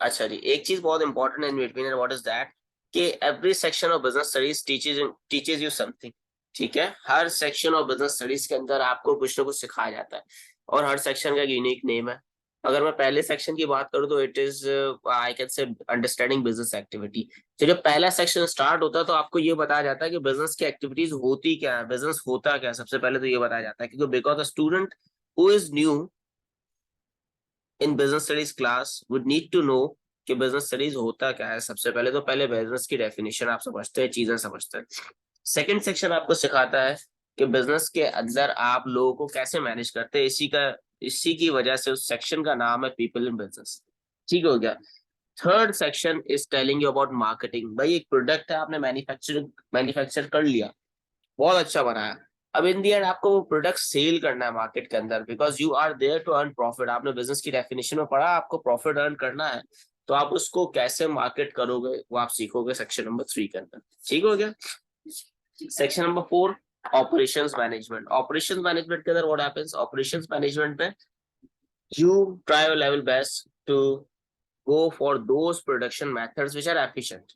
अच्छा जी, एक चीज बहुत इंपॉर्टेंट है in between, what is that कि every section of business studies teaches you something. ठीक है, हर सेक्शन ऑफ बिजनेस स्टडीज के अंदर आपको कुछ ना कुछ सिखाया जाता है, और हर सेक्शन का एक यूनिक नेम है। अगर मैं पहले सेक्शन की बात करूं तो it is I can say understanding business activity. तो जब पहला सेक्शन स्टार्ट होता है तो आपको ये बताया जाता है कि बिजनेस की एक्टिविटीज होती क्या है, बिजनेस होता क्या है। सबसे पहले तो ये बताया जाता है क्योंकि because a student who is new in business studies class would need to know कि बिजनेस स्टडीज होता क्या है। सबसे पहले तो पहले बिजनेस की डेफिनेशन आप समझते हैं, चीजें समझते हैं। सेकंड सेक्शन आपको सिखाता है कि बिजनेस के अंदर आप लोगों को कैसे मैनेज करते हैं। इसी की वजह से उस सेक्शन का नाम है पीपल इन बिजनेस। ठीक हो गया। Third section is telling you about marketing. भाई एक प्रोडक्ट है, आपने मैन्युफैक्चर कर लिया, बहुत अच्छा बनाया। अब इन दी एंड आपको वो प्रोडक्ट सेल करना है मार्केट के अंदर, because you are there to earn profit. आपने बिजनेस की डेफिनेशन में पढ़ा, आपको प्रॉफिट अर्न करना है, तो आप उसको कैसे मार्केट करोगे वो आप सीखोगे सेक्शन नंबर 3 के अंदर। ठीक हो गया। Section number 4, operations management. Operations management के अंदर व्हाट हैपेंस, ऑपरेशंस मैनेजमेंट में you try your level best to go for those production methods which are efficient.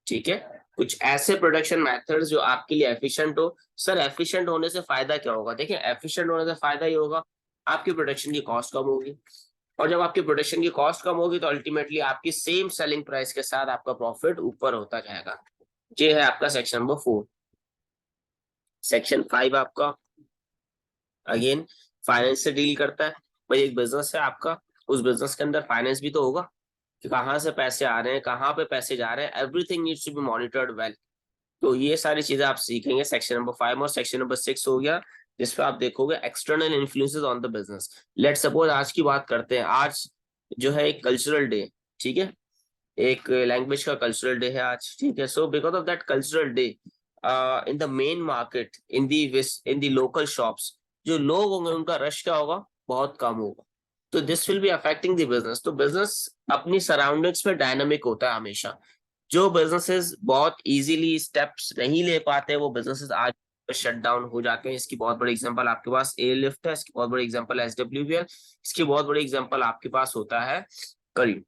ठीक है, कुछ ऐसे प्रोडक्शन मेथड्स जो आपके लिए एफिशिएंट हो। सर एफिशिएंट होने से फायदा क्या होगा? देखिए, एफिशिएंट होने से फायदा ये होगा, आपकी प्रोडक्शन की कॉस्ट कम होगी, और जब आपकी प्रोडक्शन की कॉस्ट कम होगी तो अल्टीमेटली आपकी सेम सेलिंग प्राइस के साथ आपका प्रॉफिट ऊपर होता जाएगा। ये है आपका सेक्शन नंबर 4। सेक्शन 5 आपका अगेन फाइनेंस से डील करता है। भाई एक बिजनेस है आपका, उस बिजनेस के अंदर फाइनेंस भी तो होगा कि कहाँ से पैसे आ रहे हैं, कहाँ पे पैसे जा रहे हैं। Everything needs to be monitored well. तो ये सारी चीजें आप सीखेंगे सेक्शन नंबर 5। और सेक्शन नंबर 6 हो गया जिसपे आप देखोगे external influences on the business. Let suppose आज की बात करते हैं, आज जो है एक कल्चरल डे। ठीक है, एक लैंग्वेज का कल्चरल डे है आज। ठीक है, so because of that cultural day in the main market, in the local shops, जो लोग होंगे उनका रश क्या होगा, बहुत कम होगा। तो this will be affecting the business. तो बिजनेस अपनी सराउंडिंग्स में डायनामिक होता है हमेशा। जो बिजनेसेस बहुत इजीली स्टेप्स नहीं ले पाते वो बिजनेसेस आज शट डाउन हो जाते हैं। इसकी बहुत बड़ी एग्जांपल आपके पास ए लिफ्ट है, इसकी बहुत बड़ी एग्जांपल एसडब्ल्यूबीएल, इसकी बहुत बड़ी एग्जांपल आपके पास होता है करीम।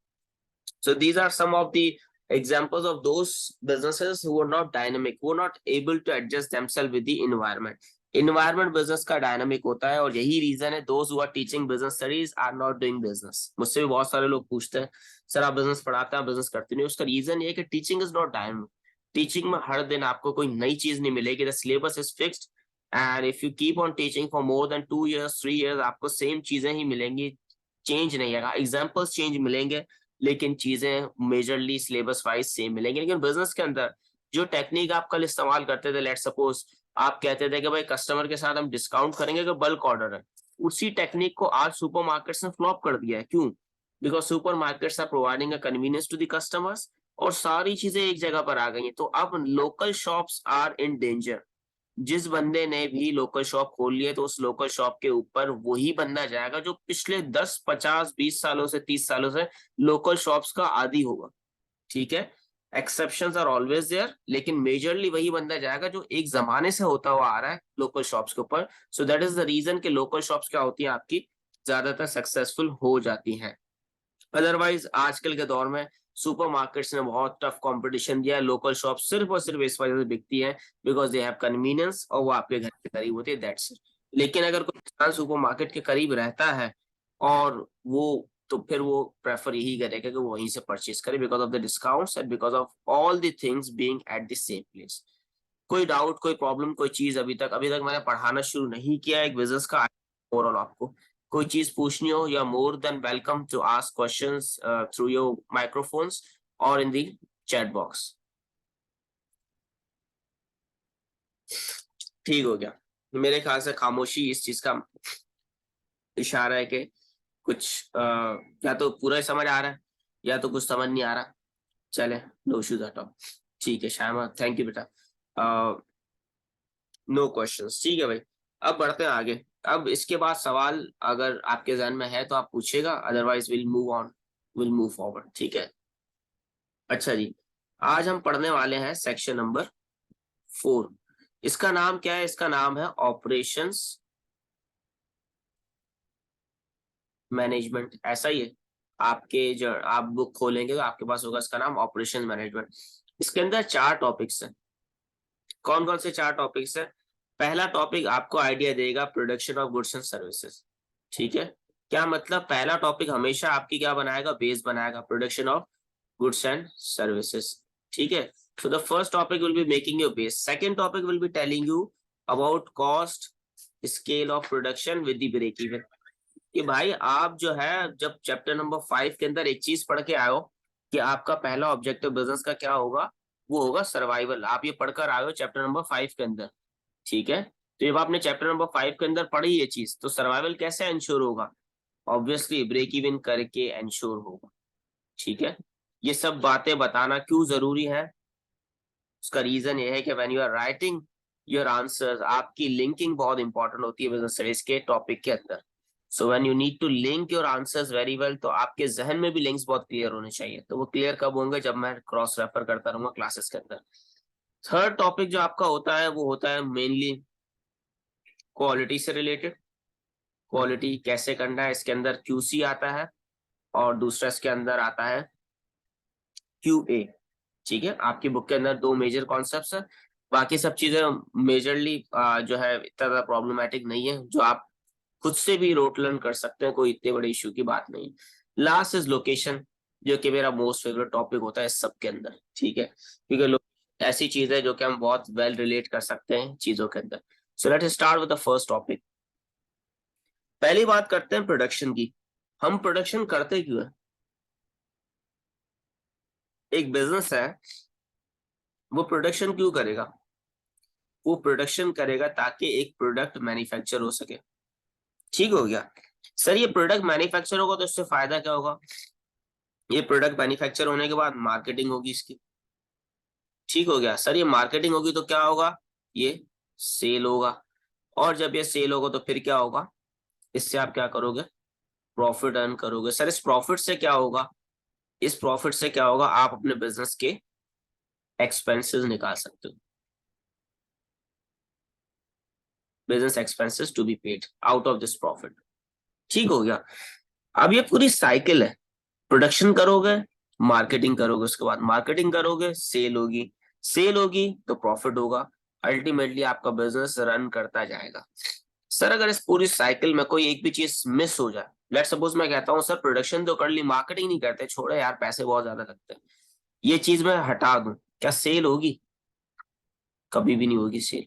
So these are some of the examples of those businesses who are not dynamic, who are not able to adjust themselves with the environment. Environment business का dynamic होता है, और यही reason है those who are teaching business studies are not doing business. मुझसे भी बहुत सारे लोग पूछते हैं सर आप बिजनेस पढ़ाते हैं, बिजनेस करते नहीं। उसका रीजन ये है कि teaching is not dynamic. Teaching में हर दिन आपको कोई नई चीज नहीं मिलेगी। The syllabus is fixed, and if you keep on teaching for more than 2 years 3 years आपको सेम चीजें ही मिलेंगी, चेंज नहीं आएगा। एग्जाम्पल्स चेंज मिलेंगे लेकिन चीजें मेजरली सिलेबस वाइज सेम मिलेंगी। लेकिन बिजनेस के अंदर जो टेक्निक आप कल इस्तेमाल करते थे, लेट सपोज आप कहते थे कि भाई कस्टमर के साथ हम डिस्काउंट करेंगे कि बल्क ऑर्डर है, उसी टेक्निक को आज सुपरमार्केट्स ने फ्लॉप कर दिया है। क्यों? Because supermarkets are providing a convenience to the customers, और सारी चीजें एक जगह पर आ गई हैं। तो अब local shops are in danger. जिस बंदे ने भी लोकल शॉप खोल ली है तो उस लोकल शॉप के ऊपर वही बंदा जाएगा जो पिछले 10 50 20 सालों से 30 सालों से लोकल शॉप्स का आदी होगा। ठीक है, एक्सेप्शंस आर ऑलवेज देयर, लेकिन मेजरली वही बंदा जाएगा जो एक जमाने से होता हुआ आ रहा है लोकल शॉप्स के ऊपर। So that is the reason कि लोकल शॉप्स क्या होती है आपकी, ज्यादातर सक्सेसफुल हो जाती हैं। अदरवाइज आजकल के दौर में सुपरमार्केट्स ने बहुत टफ कंपटीशन दिया है। लोकल शॉप सिर्फ और सिर्फ इस वजह से बिकती है बिकॉज दे हैव कन्वीनियंस, और वो आपके घर के करीब होती है, दैट्स इट। लेकिन अगर कोई इंसान सुपरमार्केट के करीब रहता है और वो, तो फिर वो प्रेफर यही करेगा कि वो वहीं से परचेज करे because of the discounts and because of all the things being at the same place. कोई डाउट, कोई प्रॉब्लम, कोई चीज अभी तक मैंने पढ़ाना शुरू नहीं किया एक बिजनेस का ओवरऑल, आपको कोई चीज पूछनी हो, you're more than welcome to ask questions through your microphones और इन दी चैट बॉक्स। ठीक हो गया। मेरे ख्याल से खामोशी इस चीज का इशारा है कि कुछ या तो पूरा ही समझ आ रहा है या तो कुछ समझ नहीं आ रहा। चले, नो इश्यूज एट ऑल। ठीक है श्यामा, थैंक यू बेटा। नो क्वेश्चंस, ठीक है भाई। अब बढ़ते हैं आगे। अब इसके बाद सवाल अगर आपके जहन में है तो आप पूछेगा, otherwise will move on, will move forward. ठीक है, अच्छा जी। आज हम पढ़ने वाले हैं सेक्शन नंबर 4। इसका नाम क्या है? इसका नाम है ऑपरेशंस मैनेजमेंट। ऐसा ही है, आपके जो आप बुक खोलेंगे तो आपके पास होगा इसका नाम ऑपरेशन मैनेजमेंट। इसके अंदर 4 टॉपिक्स हैं। कौन कौन से 4 टॉपिक्स हैं? पहला टॉपिक आपको आइडिया देगा production of goods and services. ठीक है, क्या मतलब? पहला टॉपिक हमेशा आपकी क्या बनाएगा? बेस बनाएगा, production of goods and services. ठीक है, so the first topic will be making your base. Second topic will be telling you about cost, scale of production with the break even। कि भाई आप जो है जब चैप्टर नंबर 5 के अंदर एक चीज पढ़ के आए हो कि आपका पहला ऑब्जेक्टिव बिजनेस का क्या होगा, वो होगा सर्वाइवल। आप ये पढ़कर आए हो चैप्टर नंबर 5 के अंदर। ठीक है, तो जब आपने चैप्टर नंबर 5 के अंदर पढ़ी ये चीज, तो सर्वाइवल कैसे एंश्योर होगा? ऑब्वियसली ब्रेक इवन करके एंश्योर होगा। ठीक है, ये सब बातें बताना क्यों जरूरी है? उसका रीजन ये है कि when you are writing your answers, आपकी लिंकिंग बहुत इंपॉर्टेंट होती है बिजनेस स्टडीज के टॉपिक के अंदर। So when you need to link your answers very well, तो आपके जहन में भी लिंक्स बहुत क्लियर होने चाहिए। तो वो क्लियर कब होंगे? जब मैं क्रॉस रेफर करता रहूंगा क्लासेस के अंदर। थर्ड टॉपिक जो आपका होता है वो होता है मेनली क्वालिटी से रिलेटेड। क्वालिटी कैसे करना है, इसके अंदर क्यूसी आता है और दूसरा इसके अंदर आता है क्यूए। ठीक है, आपकी बुक के अंदर 2 मेजर कॉन्सेप्ट्स है। बाकी सब चीजें मेजरली जो है इतना ज्यादा प्रॉब्लमेटिक नहीं है, जो आप खुद से भी रोट लर्न कर सकते हैं, कोई इतने बड़े इश्यू की बात नहीं। लास्ट इज लोकेशन, जो कि मेरा मोस्ट फेवरेट टॉपिक होता है सब के अंदर। ठीक है, क्योंकि ऐसी चीज है जो कि हम बहुत वेल रिलेट कर सकते हैं चीजों के अंदर। So let start with the first topic. पहली बात करते हैं प्रोडक्शन की। हम प्रोडक्शन करते क्यों है? एक बिजनेस है, वो प्रोडक्शन क्यों करेगा? वो प्रोडक्शन करेगा ताकि एक प्रोडक्ट मैन्युफैक्चर हो सके। ठीक हो गया सर, ये प्रोडक्ट मैन्युफैक्चर होगा तो इससे फायदा क्या होगा? ये प्रोडक्ट मैन्युफैक्चर होने के बाद मार्केटिंग होगी इसकी। ठीक हो गया सर, ये मार्केटिंग होगी तो क्या होगा? ये सेल होगा। और जब ये सेल होगा तो फिर क्या होगा? इससे आप क्या करोगे? प्रॉफिट अर्न करोगे। सर इस प्रॉफिट से क्या होगा? इस प्रॉफिट से क्या होगा? आप अपने बिजनेस के एक्सपेंसेस निकाल सकते हो। Business expenses to be paid out of this profit. ठीक हो गया, अब ये पूरी साइकिल है। प्रोडक्शन करोगे, मार्केटिंग करोगे, उसके बाद मार्केटिंग करोगे, सेल होगी, सेल होगी तो प्रॉफिट होगा। अल्टीमेटली आपका बिजनेस रन करता जाएगा। सर अगर इस पूरी साइकिल में कोई एक भी चीज मिस हो जाए, लेट सपोज मैं कहता हूँ सर प्रोडक्शन तो कर ली, मार्केटिंग नहीं करते, छोड़ो यार पैसे बहुत ज्यादा लगते हैं, ये चीज मैं हटा दूं, क्या सेल होगी? कभी भी नहीं होगी सेल,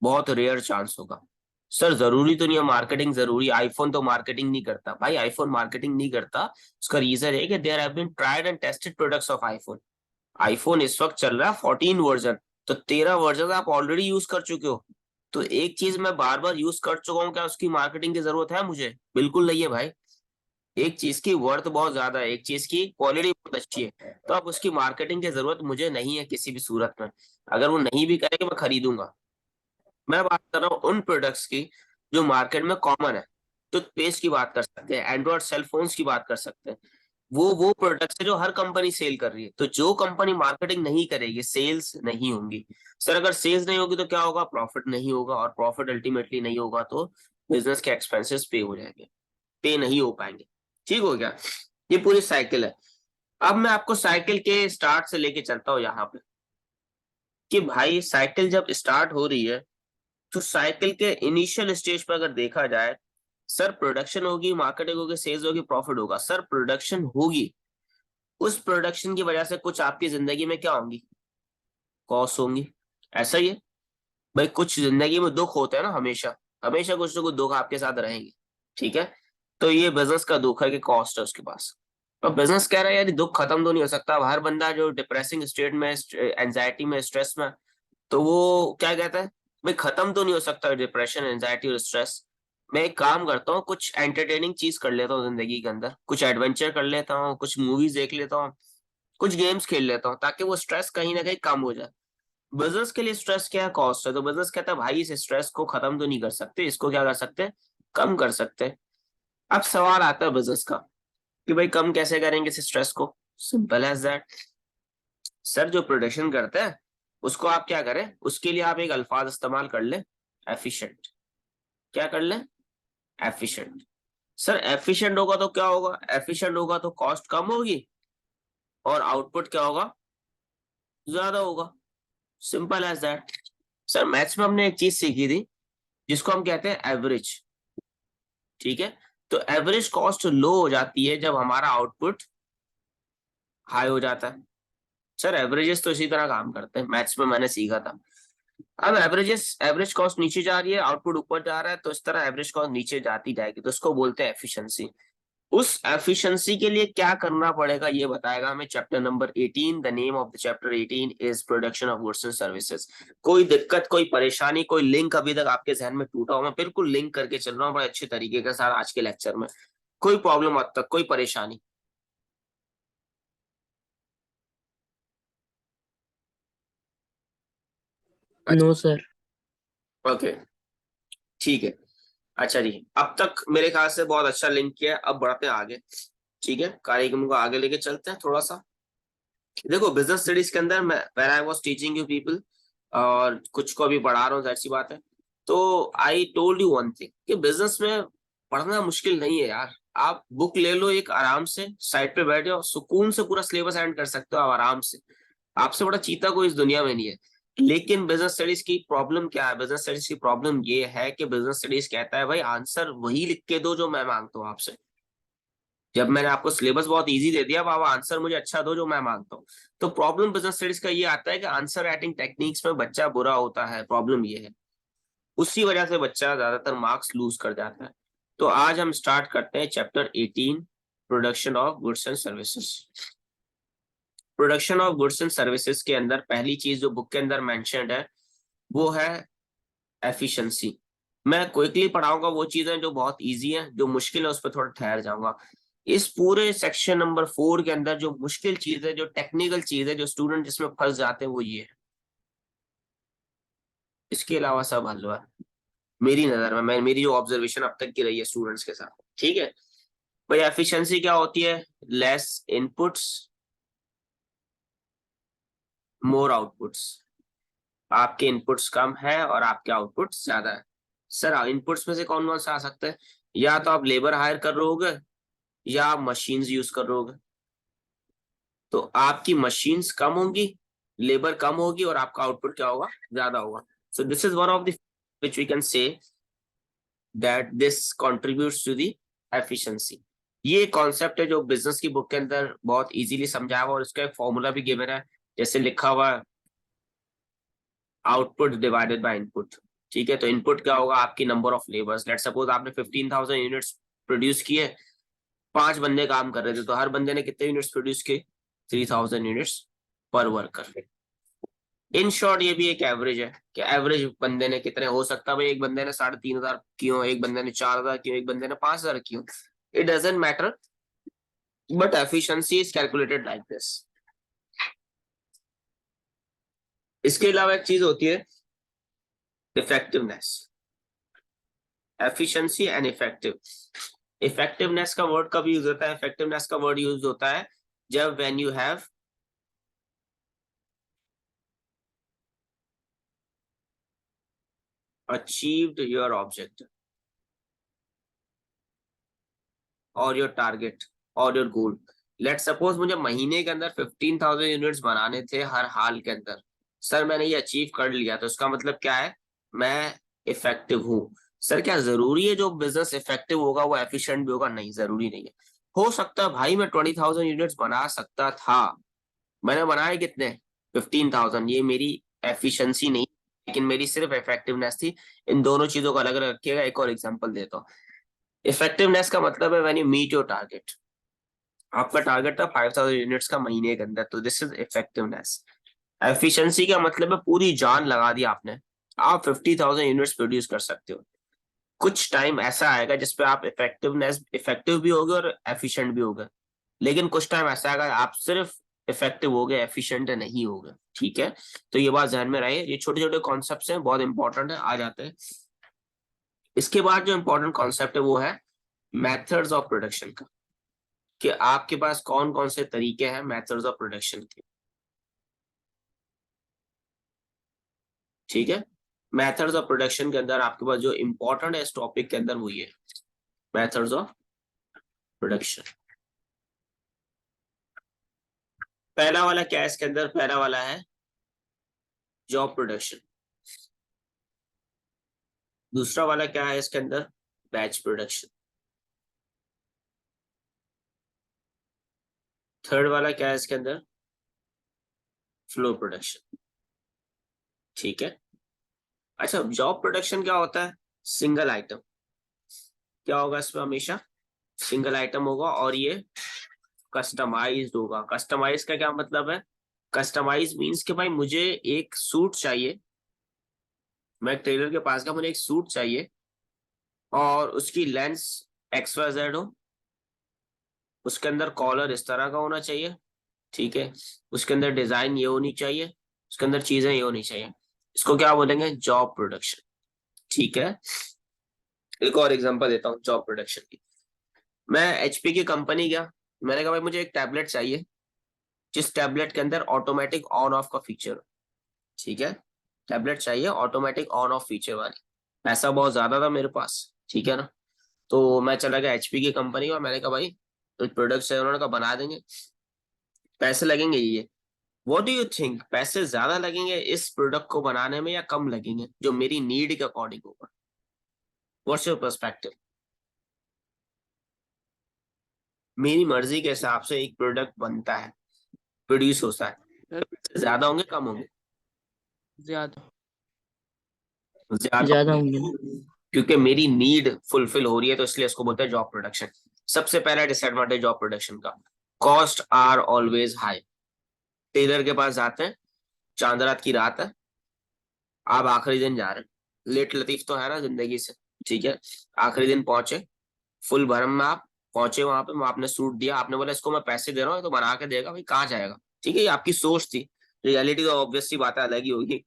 बहुत रेयर चांस होगा। सर जरूरी तो नहीं है मार्केटिंग, जरूरी आईफोन तो मार्केटिंग नहीं करता। भाई आईफोन मार्केटिंग नहीं करता, उसका रीजन है कि there have been tried and tested products of iPhone. IPhone इस वक्त चल रहा है 14 वर्जन, तो 13 वर्जन आप ऑलरेडी यूज कर चुके हो। तो एक चीज मैं बार बार यूज कर चुका हूँ, क्या उसकी मार्केटिंग की जरूरत है मुझे? बिल्कुल नहीं है भाई। एक चीज की वर्थ बहुत ज्यादा है, एक चीज की क्वालिटी बहुत अच्छी है, तो अब उसकी मार्केटिंग की जरूरत मुझे नहीं है किसी भी सूरत में। अगर वो नहीं भी करेगा मैं खरीदूंगा। मैं बात कर रहा हूँ उन प्रोडक्ट्स की जो मार्केट में कॉमन है। टूथपेस्ट की बात कर सकते हैं, एंड्रॉइड सेल फोन्स की बात कर सकते हैं। वो प्रोडक्ट्स है जो हर कंपनी सेल कर रही है। तो जो कंपनी मार्केटिंग नहीं करेगी, सेल्स नहीं होंगी। सर अगर सेल्स नहीं होगी तो क्या होगा? प्रॉफिट नहीं होगा, और प्रॉफिट अल्टीमेटली नहीं होगा तो बिजनेस के एक्सपेंसेस पे हो जाएंगे, पे नहीं हो पाएंगे। ठीक हो गया, ये पूरी साइकिल है। अब मैं आपको साइकिल के स्टार्ट से लेके चलता हूँ यहाँ पे, कि भाई साइकिल जब स्टार्ट हो रही है, तो साइकिल के इनिशियल स्टेज पर अगर देखा जाए, सर प्रोडक्शन होगी, मार्केटिंग होगी, सेल्स होगी, प्रॉफिट होगा। सर प्रोडक्शन होगी, उस प्रोडक्शन की वजह से कुछ आपकी जिंदगी में क्या होंगी? कॉस्ट होंगी। ऐसा ही है भाई, कुछ जिंदगी में दुख होते हैं ना, हमेशा हमेशा कुछ ना कुछ दुख आपके साथ रहेंगे। ठीक है, तो ये बिजनेस का दुख है कि कॉस्ट है उसके पास। और बिजनेस कह रहा है यार दुख खत्म तो नहीं हो सकता। अब हर बंदा जो डिप्रेसिंग स्टेट में, एंजाइटी में, स्ट्रेस में, तो वो क्या कहता है? भाई खत्म तो नहीं हो सकता डिप्रेशन, एंजाइटी और स्ट्रेस। मैं एक काम करता हूँ, कुछ एंटरटेनिंग चीज कर लेता हूँ जिंदगी के अंदर, कुछ एडवेंचर कर लेता हूँ, कुछ मूवीज देख लेता हूँ, कुछ गेम्स खेल लेता हूँ, ताकि वो स्ट्रेस कहीं ना कहीं कम हो जाए। बिजनेस के लिए स्ट्रेस क्या है? कॉस्ट है। तो बिजनेस कहता है भाई इस स्ट्रेस को खत्म तो नहीं कर सकते, इसको क्या कर सकते हैं? कम कर सकते हैं। अब सवाल आता है बिजनेस का कि भाई कम कैसे करेंगे इस स्ट्रेस को? Simple as that. सर जो प्रोडक्शन करते हैं उसको आप क्या करें, उसके लिए आप एक अल्फाज इस्तेमाल कर ले, एफिशिएंट। क्या कर ले? एफिशिएंट। सर एफिशिएंट होगा तो क्या होगा, एफिशिएंट होगा तो कॉस्ट कम होगी और आउटपुट क्या होगा, ज्यादा होगा। Simple as that. Sir maths में हमने एक चीज सीखी थी जिसको हम कहते हैं एवरेज। ठीक है, तो एवरेज कॉस्ट लो हो जाती है जब हमारा आउटपुट हाई हो जाता है। सर एवरेजेस तो इसी तरह काम करते हैं, मैथ्स में मैंने सीखा था। अब एवरेज कॉस्ट नीचे जा रही है, आउटपुट ऊपर जा रहा है, तो इस तरह एवरेज कॉस्ट नीचे जाती जाएगी, तो उसको बोलते हैं एफिशिएंसी। उस एफिशिएंसी के लिए क्या करना पड़ेगा ये बताएगा हमें chapter number 18। The name of the chapter 18 is production of goods and services. कोई दिक्कत, कोई परेशानी, कोई लिंक अभी तक आपके जहन में टूटा हो, मैं बिल्कुल लिंक करके चल रहा हूँ बड़े अच्छे तरीके के साथ आज के लेक्चर में। कोई प्रॉब्लम अब तक, कोई परेशानी? No sir. ओके, ठीक है। अच्छा जी, अब तक मेरे ख्याल से बहुत अच्छा लिंक किया है, अब बढ़ते हैं आगे। ठीक है, कार्यक्रम को आगे लेके चलते हैं थोड़ा सा। देखो बिजनेस स्टडीज के अंदर मैं when I was teaching you people, और कुछ को अभी पढ़ा रहा हूँ, जाहिर सी बात है। तो I told you one thing कि बिजनेस में पढ़ना मुश्किल नहीं है यार। आप बुक ले लो एक, आराम से साइड पे बैठ जाओ, सुकून से पूरा सिलेबस एंड कर सकते हो आप आराम से। आपसे बड़ा चीता कोई इस दुनिया में नहीं है। लेकिन बिजनेस स्टडीज की प्रॉब्लम क्या है, बिजनेस स्टडीज की प्रॉब्लम ये है कि बिजनेस स्टडीज कहता है भाई आंसर वही लिख के दो जो मैं मांगता हूँ आपसे। जब मैंने आपको सिलेबस बहुत इजी दे दिया, अब आप आंसर मुझे अच्छा दो जो मैं मांगता हूँ। तो प्रॉब्लम बिजनेस स्टडीज का ये आता है कि आंसर राइटिंग टेक्निक्स में बच्चा बुरा होता है, प्रॉब्लम ये है। उसी वजह से बच्चा ज्यादातर मार्क्स लूज कर जाता है। तो आज हम स्टार्ट करते हैं chapter 18, production of goods and services. Production of goods and services के अंदर पहली चीज जो बुक के अंदर मेंशन्ड है वो है एफिशिएंसी। मैं क्विकली पढ़ाऊंगा वो चीजें जो बहुत इजी है, जो मुश्किल है उस पर थोड़ा ठहर जाऊंगा। इस पूरे सेक्शन नंबर 4 के अंदर जो मुश्किल चीज है, जो टेक्निकल चीज है, जो स्टूडेंट जिसमें फंस जाते हैं वो ये है। इसके अलावा सब हलवा है मेरी नजर में, मैं मेरी जो ऑब्जर्वेशन अब तक की रही है स्टूडेंट्स के साथ। ठीक है भाई, एफिशिएंसी क्या होती है? लेस इनपुट्स, मोर आउटपुट्स। आपके इनपुट्स कम है और आपके आउटपुट्स ज्यादा है। सर इनपुट्स में से कौन कौन सा आ सकता है? या तो आप लेबर हायर कर रहे होगे या आप मशीन्स यूज कर रहे होगे। तो आपकी मशीन्स कम होंगी, लेबर कम होगी, और आपका आउटपुट क्या होगा, ज्यादा होगा। So this is one of the which we can say that this contributes to the efficiency. ये कॉन्सेप्ट है जो बिजनेस की बुक के अंदर बहुत इजीली समझाया हुआ, और इसका एक फॉर्मूला भी गिवन है, जैसे लिखा हुआ है आउटपुट डिवाइडेड बाय इनपुट। ठीक है, तो इनपुट क्या होगा, आपकी number of labours. Let suppose आपने 15,000 यूनिट्स प्रोड्यूस किए, 5 बंदे काम कर रहे थे, तो हर बंदे ने कितने यूनिट्स प्रोड्यूस किए, 3,000 यूनिट्स पर वर्कर। इन शॉर्ट ये भी एक एवरेज है कि एवरेज बंदे ने कितने, हो सकता है भाई एक बंदे ने 3,500 किए, एक बंदे ने 4,000 किए, एक बंदे ने 5,000 किए। It doesn't matter, but efficiency is calculated like this. इसके अलावा एक चीज होती है effectiveness. Efficiency and effective. Effectiveness का वर्ड कब यूज होता है? इफेक्टिवनेस का वर्ड यूज होता है जब when you have achieved your objective और योर टारगेट और योर गोल। लेट सपोज मुझे महीने के अंदर 15,000 यूनिट्स बनाने थे हर हाल के अंदर। सर मैंने ये अचीव कर लिया, तो इसका मतलब क्या है, मैं इफेक्टिव हूँ। सर क्या जरूरी है जो बिजनेस इफेक्टिव होगा वो एफिशिएंट भी होगा? नहीं, जरूरी नहीं है। हो सकता है भाई मैं 20,000 यूनिट्स बना सकता था, मैंने बनाए कितने, 15,000, ये मेरी एफिशिएंसी नहीं, लेकिन मेरी सिर्फ इफेक्टिवनेस थी। इन दोनों चीजों को अलग अलग रखिएगा। एक और एग्जांपल देता हूँ। इफेक्टिवनेस का मतलब है when you meet your target. आपका टारगेट था 5,000 यूनिट्स का महीने के अंदर, तो दिस इज इफेक्टिवनेस। एफिशिएंसी का मतलब है पूरी जान लगा दी आपने, आप 50,000 यूनिट्स प्रोड्यूस कर सकते हो। कुछ टाइम ऐसा आएगा जिसपे आप इफेक्टिव भी होगे और एफिशिएंट भी होगे, लेकिन कुछ टाइम ऐसा आएगा आप सिर्फ इफेक्टिव हो गए, एफिशिएंट नहीं हो गए। ठीक है, तो ये बात ध्यान में रहे, ये छोटे छोटे कॉन्सेप्ट हैं, बहुत इंपॉर्टेंट है, आ जाते हैं। इसके बाद जो इंपॉर्टेंट कॉन्सेप्ट है वो है मेथड्स ऑफ प्रोडक्शन का, कि आपके पास कौन कौन से तरीके हैं मेथड्स ऑफ प्रोडक्शन के। ठीक है, मेथड्स ऑफ प्रोडक्शन के अंदर आपके पास जो इंपॉर्टेंट है इस टॉपिक के अंदर वो ये मेथड्स ऑफ प्रोडक्शन। पहला वाला क्या है इसके अंदर, पहला वाला है जॉब प्रोडक्शन। दूसरा वाला क्या है इसके अंदर, बैच प्रोडक्शन। थर्ड वाला क्या है इसके अंदर, फ्लो प्रोडक्शन। ठीक है। अच्छा, जॉब प्रोडक्शन क्या होता है, सिंगल आइटम। क्या होगा इसमें, हमेशा सिंगल आइटम होगा और ये कस्टमाइज्ड होगा। कस्टमाइज का क्या मतलब है, कस्टमाइज मीन्स कि भाई मुझे एक सूट चाहिए, मैं टेलर के पास गया, मुझे एक सूट चाहिए और उसकी लेंथ XYZ हो, उसके अंदर कॉलर इस तरह का होना चाहिए, ठीक है, उसके अंदर डिजाइन ये होनी चाहिए, उसके अंदर चीजें ये होनी चाहिए। इसको क्या बोलेंगे, जॉब प्रोडक्शन। ठीक है। एक और एग्जांपल देता हूँ जॉब प्रोडक्शन की। मैं HP की कंपनी गया, मैंने कहा भाई मुझे एक टैबलेट चाहिए जिस टैबलेट के अंदर ऑटोमेटिक ऑन ऑफ का फीचर हो। ठीक है, टैबलेट चाहिए ऑटोमेटिक ऑन ऑफ फीचर वाली। पैसा बहुत ज्यादा था मेरे पास, ठीक है ना, तो मैं चला गया HP की कंपनी और मैंने कहा भाई प्रोडक्ट है, उन्होंने कहा बना देंगे, पैसे लगेंगे ये। व्हाट डू यू थिंक, पैसे ज्यादा लगेंगे इस प्रोडक्ट को बनाने में या कम लगेंगे जो मेरी नीड के अकॉर्डिंग होगा? What's your perspective? मेरी मर्जी के हिसाब से एक प्रोडक्ट बनता है, प्रोड्यूस होता है, ज्यादा होंगे कम होंगे? ज्यादा ज्यादा ज्यादा होंगे, होंगे। क्योंकि मेरी नीड फुलफिल हो रही है, तो इसलिए इसको बोलते हैं जॉब प्रोडक्शन। सबसे पहला डिसएडवांटेज जॉब प्रोडक्शन का, cost are always high. Tailor के पास जाते हैं, चांद रात की रात है, आप आखिरी दिन जा रहे हैं, लेट लतीफ तो है ना जिंदगी से, ठीक है, आखिरी दिन पहुंचे, फुल भरम में आप पहुंचे वहां पे, आपने सूट दिया, आपने बोला इसको मैं पैसे दे रहा हूँ, ये तो बना के देगा, भाई कहाँ जाएगा? ठीक है, ये आपकी सोच थी, रियलिटी तो ऑब्वियस सी बात है अलग ही होगी।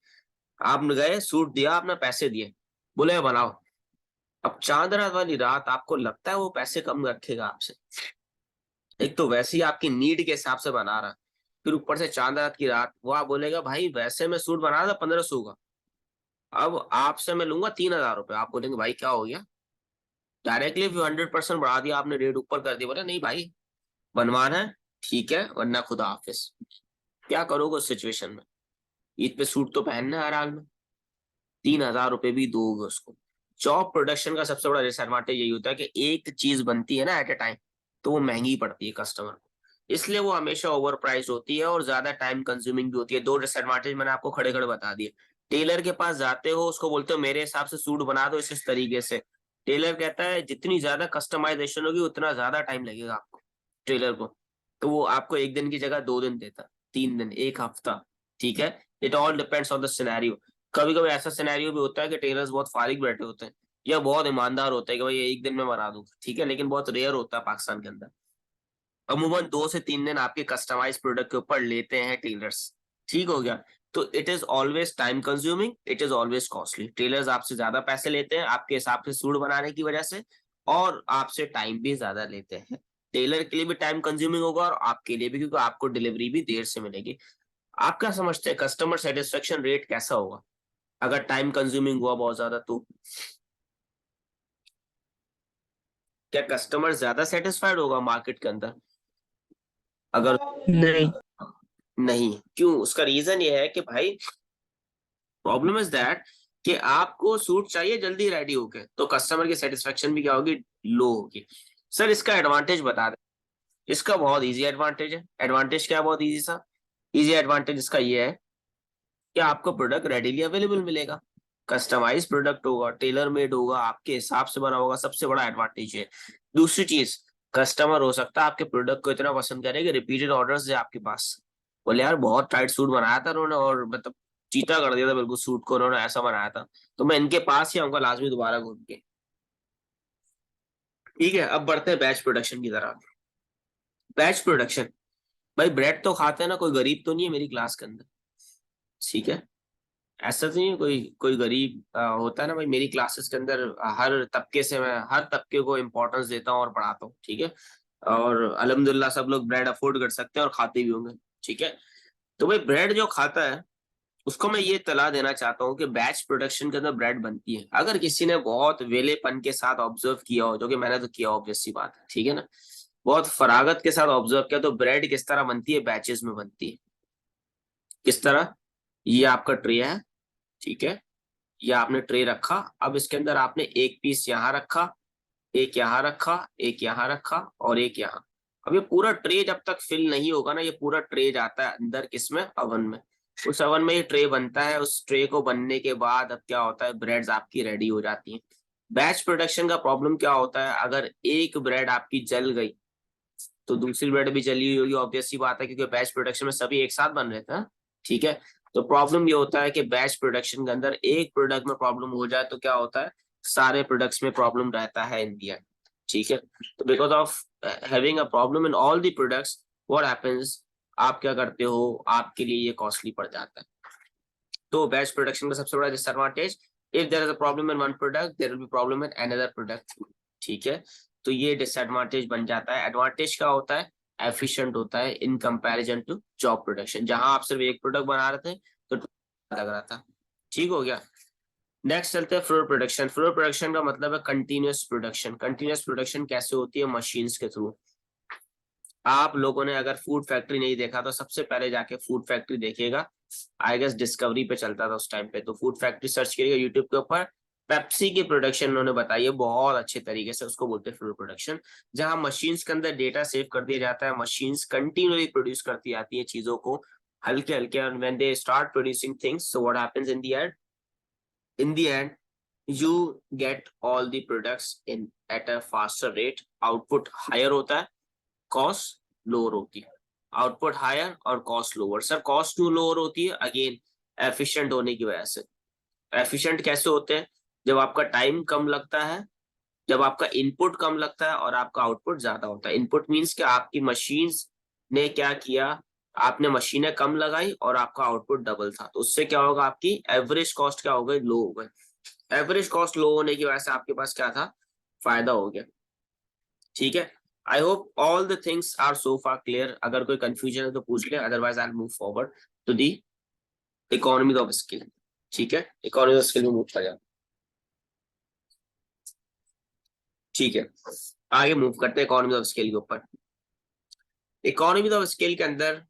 आप गए, सूट दिया, आपने पैसे दिए, बोले बनाओ। अब चांद रात वाली रात आपको लगता है वो पैसे कम रखेगा आपसे? एक तो वैसे ही आपकी नीड के हिसाब से बना रहा, फिर ऊपर से चांद रात की रात, वो आप बोलेगा भाई वैसे मैं सूट बना था 1500 का, अब आपसे मैं लूंगा 3000 रुपये। आप बोलेंगे भाई क्या हो गया, डायरेक्टली 100% बढ़ा दिया आपने, रेट ऊपर कर दिया। बोला नहीं भाई, बनवाना है ठीक है, वरना खुदा हाफिज। क्या करोगे उस सिचुएशन में? ईद पे सूट तो पहनना है हर हाल में, 3000 रुपये भी दोगे उसको। जॉब प्रोडक्शन का सबसे बड़ा डिसएडवांटेज यही होता है कि एक चीज बनती है ना एट ए टाइम, तो वो महंगी पड़ती है कस्टमर को, इसलिए वो हमेशा ओवर प्राइस होती है और ज्यादा टाइम कंज्यूमिंग भी होती है। दो डिसएडवांटेज मैंने आपको खड़े खड़े बता दिए। टेलर के पास जाते हो, उसको बोलते हो मेरे हिसाब से सूट बना दो इस तरीके से, टेलर कहता है जितनी ज्यादा कस्टमाइजेशन होगी उतना ज्यादा टाइम लगेगा आपको, टेलर को, तो वो आपको एक दिन की जगह 2 दिन देता, 3 दिन, एक हफ्ता। ठीक है, it all depends on the scenario. कभी कभी ऐसा सिनेरियो भी होता है कि टेलर्स बहुत फारिग बैठे होते हैं या बहुत ईमानदार होते हैं कि भाई एक दिन में बना दूंगा, ठीक है, लेकिन बहुत रेयर होता है पाकिस्तान के अंदर। अमूमन 2 से 3 दिन आपके कस्टमाइज प्रोडक्ट के ऊपर लेते हैं टेलर्स। ठीक हो गया, तो it is always time consuming, it is always costly. Tailors आपसे ज्यादा पैसे लेते हैं आपके हिसाब से सूट बनाने की वजह से, और आपसे टाइम भी ज्यादा लेते हैं। टेलर के लिए भी टाइम कंज्यूमिंग होगा और आपके लिए भी, क्योंकि आपको डिलीवरी भी देर से मिलेगी। आप क्या समझते हैं कस्टमर सेटिस्फेक्शन रेट कैसा होगा अगर टाइम कंज्यूमिंग हुआ बहुत ज्यादा तो? क्या कस्टमर ज्यादा सेटिस्फाइड होगा मार्केट के अंदर अगर? नहीं। नहीं, क्यों? उसका रीजन ये है कि भाई प्रॉब्लम इज दैट कि आपको सूट चाहिए जल्दी रेडी होके, तो कस्टमर की सेटिस्फेक्शन भी क्या होगी, लो होगी। सर इसका एडवांटेज बता दें। इसका बहुत इजी एडवांटेज है। एडवांटेज क्या है बहुत इजी सा, इजी एडवांटेज इसका ये है कि आपको प्रोडक्ट रेडीली अवेलेबल मिलेगा, कस्टमाइज प्रोडक्ट होगा, टेलर मेड होगा, आपके हिसाब से बना होगा, सबसे बड़ा एडवांटेज है। दूसरी चीज, कस्टमर हो सकता है आपके प्रोडक्ट को इतना पसंद करे कि रिपीटेड ऑर्डर्स है आपके पास, बोले यार बहुत टाइट सूट बनाया था उन्होंने और मतलब चीता कर दिया था बिल्कुल सूट को, उन्होंने ऐसा बनाया था, तो मैं इनके पास ही आऊंगा लाजमी दोबारा घूम के। ठीक है, अब बढ़ते हैं बैच प्रोडक्शन की तरफ। बैच प्रोडक्शन, भाई ब्रेड तो खाते हैं ना, कोई गरीब तो नहीं है मेरी क्लास के अंदर, ठीक है, ऐसा तो नहीं है कोई कोई गरीब होता है ना भाई मेरी क्लासेस के अंदर, हर तबके से मैं हर तबके को इम्पोर्टेंस देता हूँ और पढ़ाता हूँ, ठीक है, और अल्हम्दुलिल्लाह सब लोग ब्रेड अफोर्ड कर सकते हैं और खाते भी होंगे, ठीक है। तो भाई ब्रेड जो खाता है उसको मैं ये सलाह देना चाहता हूँ कि बैच प्रोडक्शन के अंदर ब्रेड बनती है, अगर किसी ने बहुत वेलेपन के साथ ऑब्जर्व किया हो, जो कि मैंने तो किया ऑब्वियस सी बात है, ठीक है ना, बहुत फरागत के साथ ऑब्जर्व किया तो ब्रेड किस तरह बनती है, बैचेस में बनती है। किस तरह, ये आपका ट्रे है, ठीक है, ये आपने ट्रे रखा, अब इसके अंदर आपने एक पीस यहाँ रखा, एक यहाँ रखा, एक यहाँ रखा और एक यहाँ। अब ये पूरा ट्रे जब तक फिल नहीं होगा ना, ये पूरा ट्रे जाता है अंदर किसमें, अवन में। उस अवन में ये ट्रे बनता है, उस ट्रे को बनने के बाद अब क्या होता है, ब्रेड्स आपकी रेडी हो जाती हैं। बैच प्रोडक्शन का प्रॉब्लम क्या होता है, अगर एक ब्रेड आपकी जल गई तो दूसरी ब्रेड भी जली हुई होगी, ऑब्वियस सी बात है, क्योंकि बैच प्रोडक्शन में सभी एक साथ बन रहे थे ना, ठीक है। तो प्रॉब्लम ये होता है कि बैच प्रोडक्शन के अंदर एक प्रोडक्ट में प्रॉब्लम हो जाए तो क्या होता है, सारे प्रोडक्ट्स में प्रॉब्लम रहता है इन दी एंड, ठीक है। तो because of having a problem in all the products, what happens, आप क्या करते हो, आपके लिए ये कॉस्टली पड़ जाता है। तो बैच प्रोडक्शन का सबसे बड़ा disadvantage, if there is a problem in one product there will be problem in another product, ठीक है। तो ये डिसएडवांटेज बन जाता है। एडवांटेज क्या होता है, एफिशिएंट होता है in comparison to job production, जहां आप सिर्फ एक प्रोडक्ट बना रहे थे तो लग रहा था, ठीक हो गया। नेक्स्ट चलते हैं फ्लोर प्रोडक्शन। फ्लोर प्रोडक्शन का मतलब है कंटिन्यूअस प्रोडक्शन। कंटिन्यूअस प्रोडक्शन कैसे होती है, मशीन्स के थ्रू। आप लोगों ने अगर फूड फैक्ट्री नहीं देखा तो सबसे पहले जाके फूड फैक्ट्री देखिएगा, आई गेस डिस्कवरी पे चलता था उस टाइम पे, तो फूड फैक्ट्री सर्च करिएगा यूट्यूब के ऊपर, पेप्सी की प्रोडक्शन उन्होंने बताई है बहुत अच्छे तरीके से, उसको बोलते हैं फूड प्रोडक्शन, जहां मशीन्स के अंदर डेटा सेव कर दिया जाता है, मशीन्स कंटिन्यूअली प्रोड्यूस करती आती है चीजों को हल्के हल्के, and when they start producing things, so what happens in the and you get all the products in at a faster rate, output higher होता है, कॉस्ट लोअर होती है। आउटपुट हायर और कॉस्ट लोअर। सर कॉस्ट क्यों lower होती है, again efficient होने की वजह से। एफिशिएंट कैसे होते हैं, जब आपका टाइम कम लगता है, जब आपका इनपुट कम लगता है और आपका आउटपुट ज्यादा होता है। इनपुट मींस कि आपकी मशीन्स ने क्या किया, आपने मशीनें कम लगाई और आपका आउटपुट डबल था, तो उससे क्या होगा, आपकी एवरेज कॉस्ट क्या हो गई, लो हो गई। एवरेज कॉस्ट लो होने की वजह से आपके पास क्या था, फायदा हो गया, ठीक है। I hope all the things are so far clear. अगर कोई कंफ्यूजन है तो पूछ ले, otherwise I will move forward to the economy of skill, ठीक है। इकोनॉमी ऑफ स्किल में मूव कर जाओ, ठीक है। आगे मूव करते हैं इकोनॉमी ऑफ स्किल के ऊपर। इकोनॉमी ऑफ स्किल के अंदर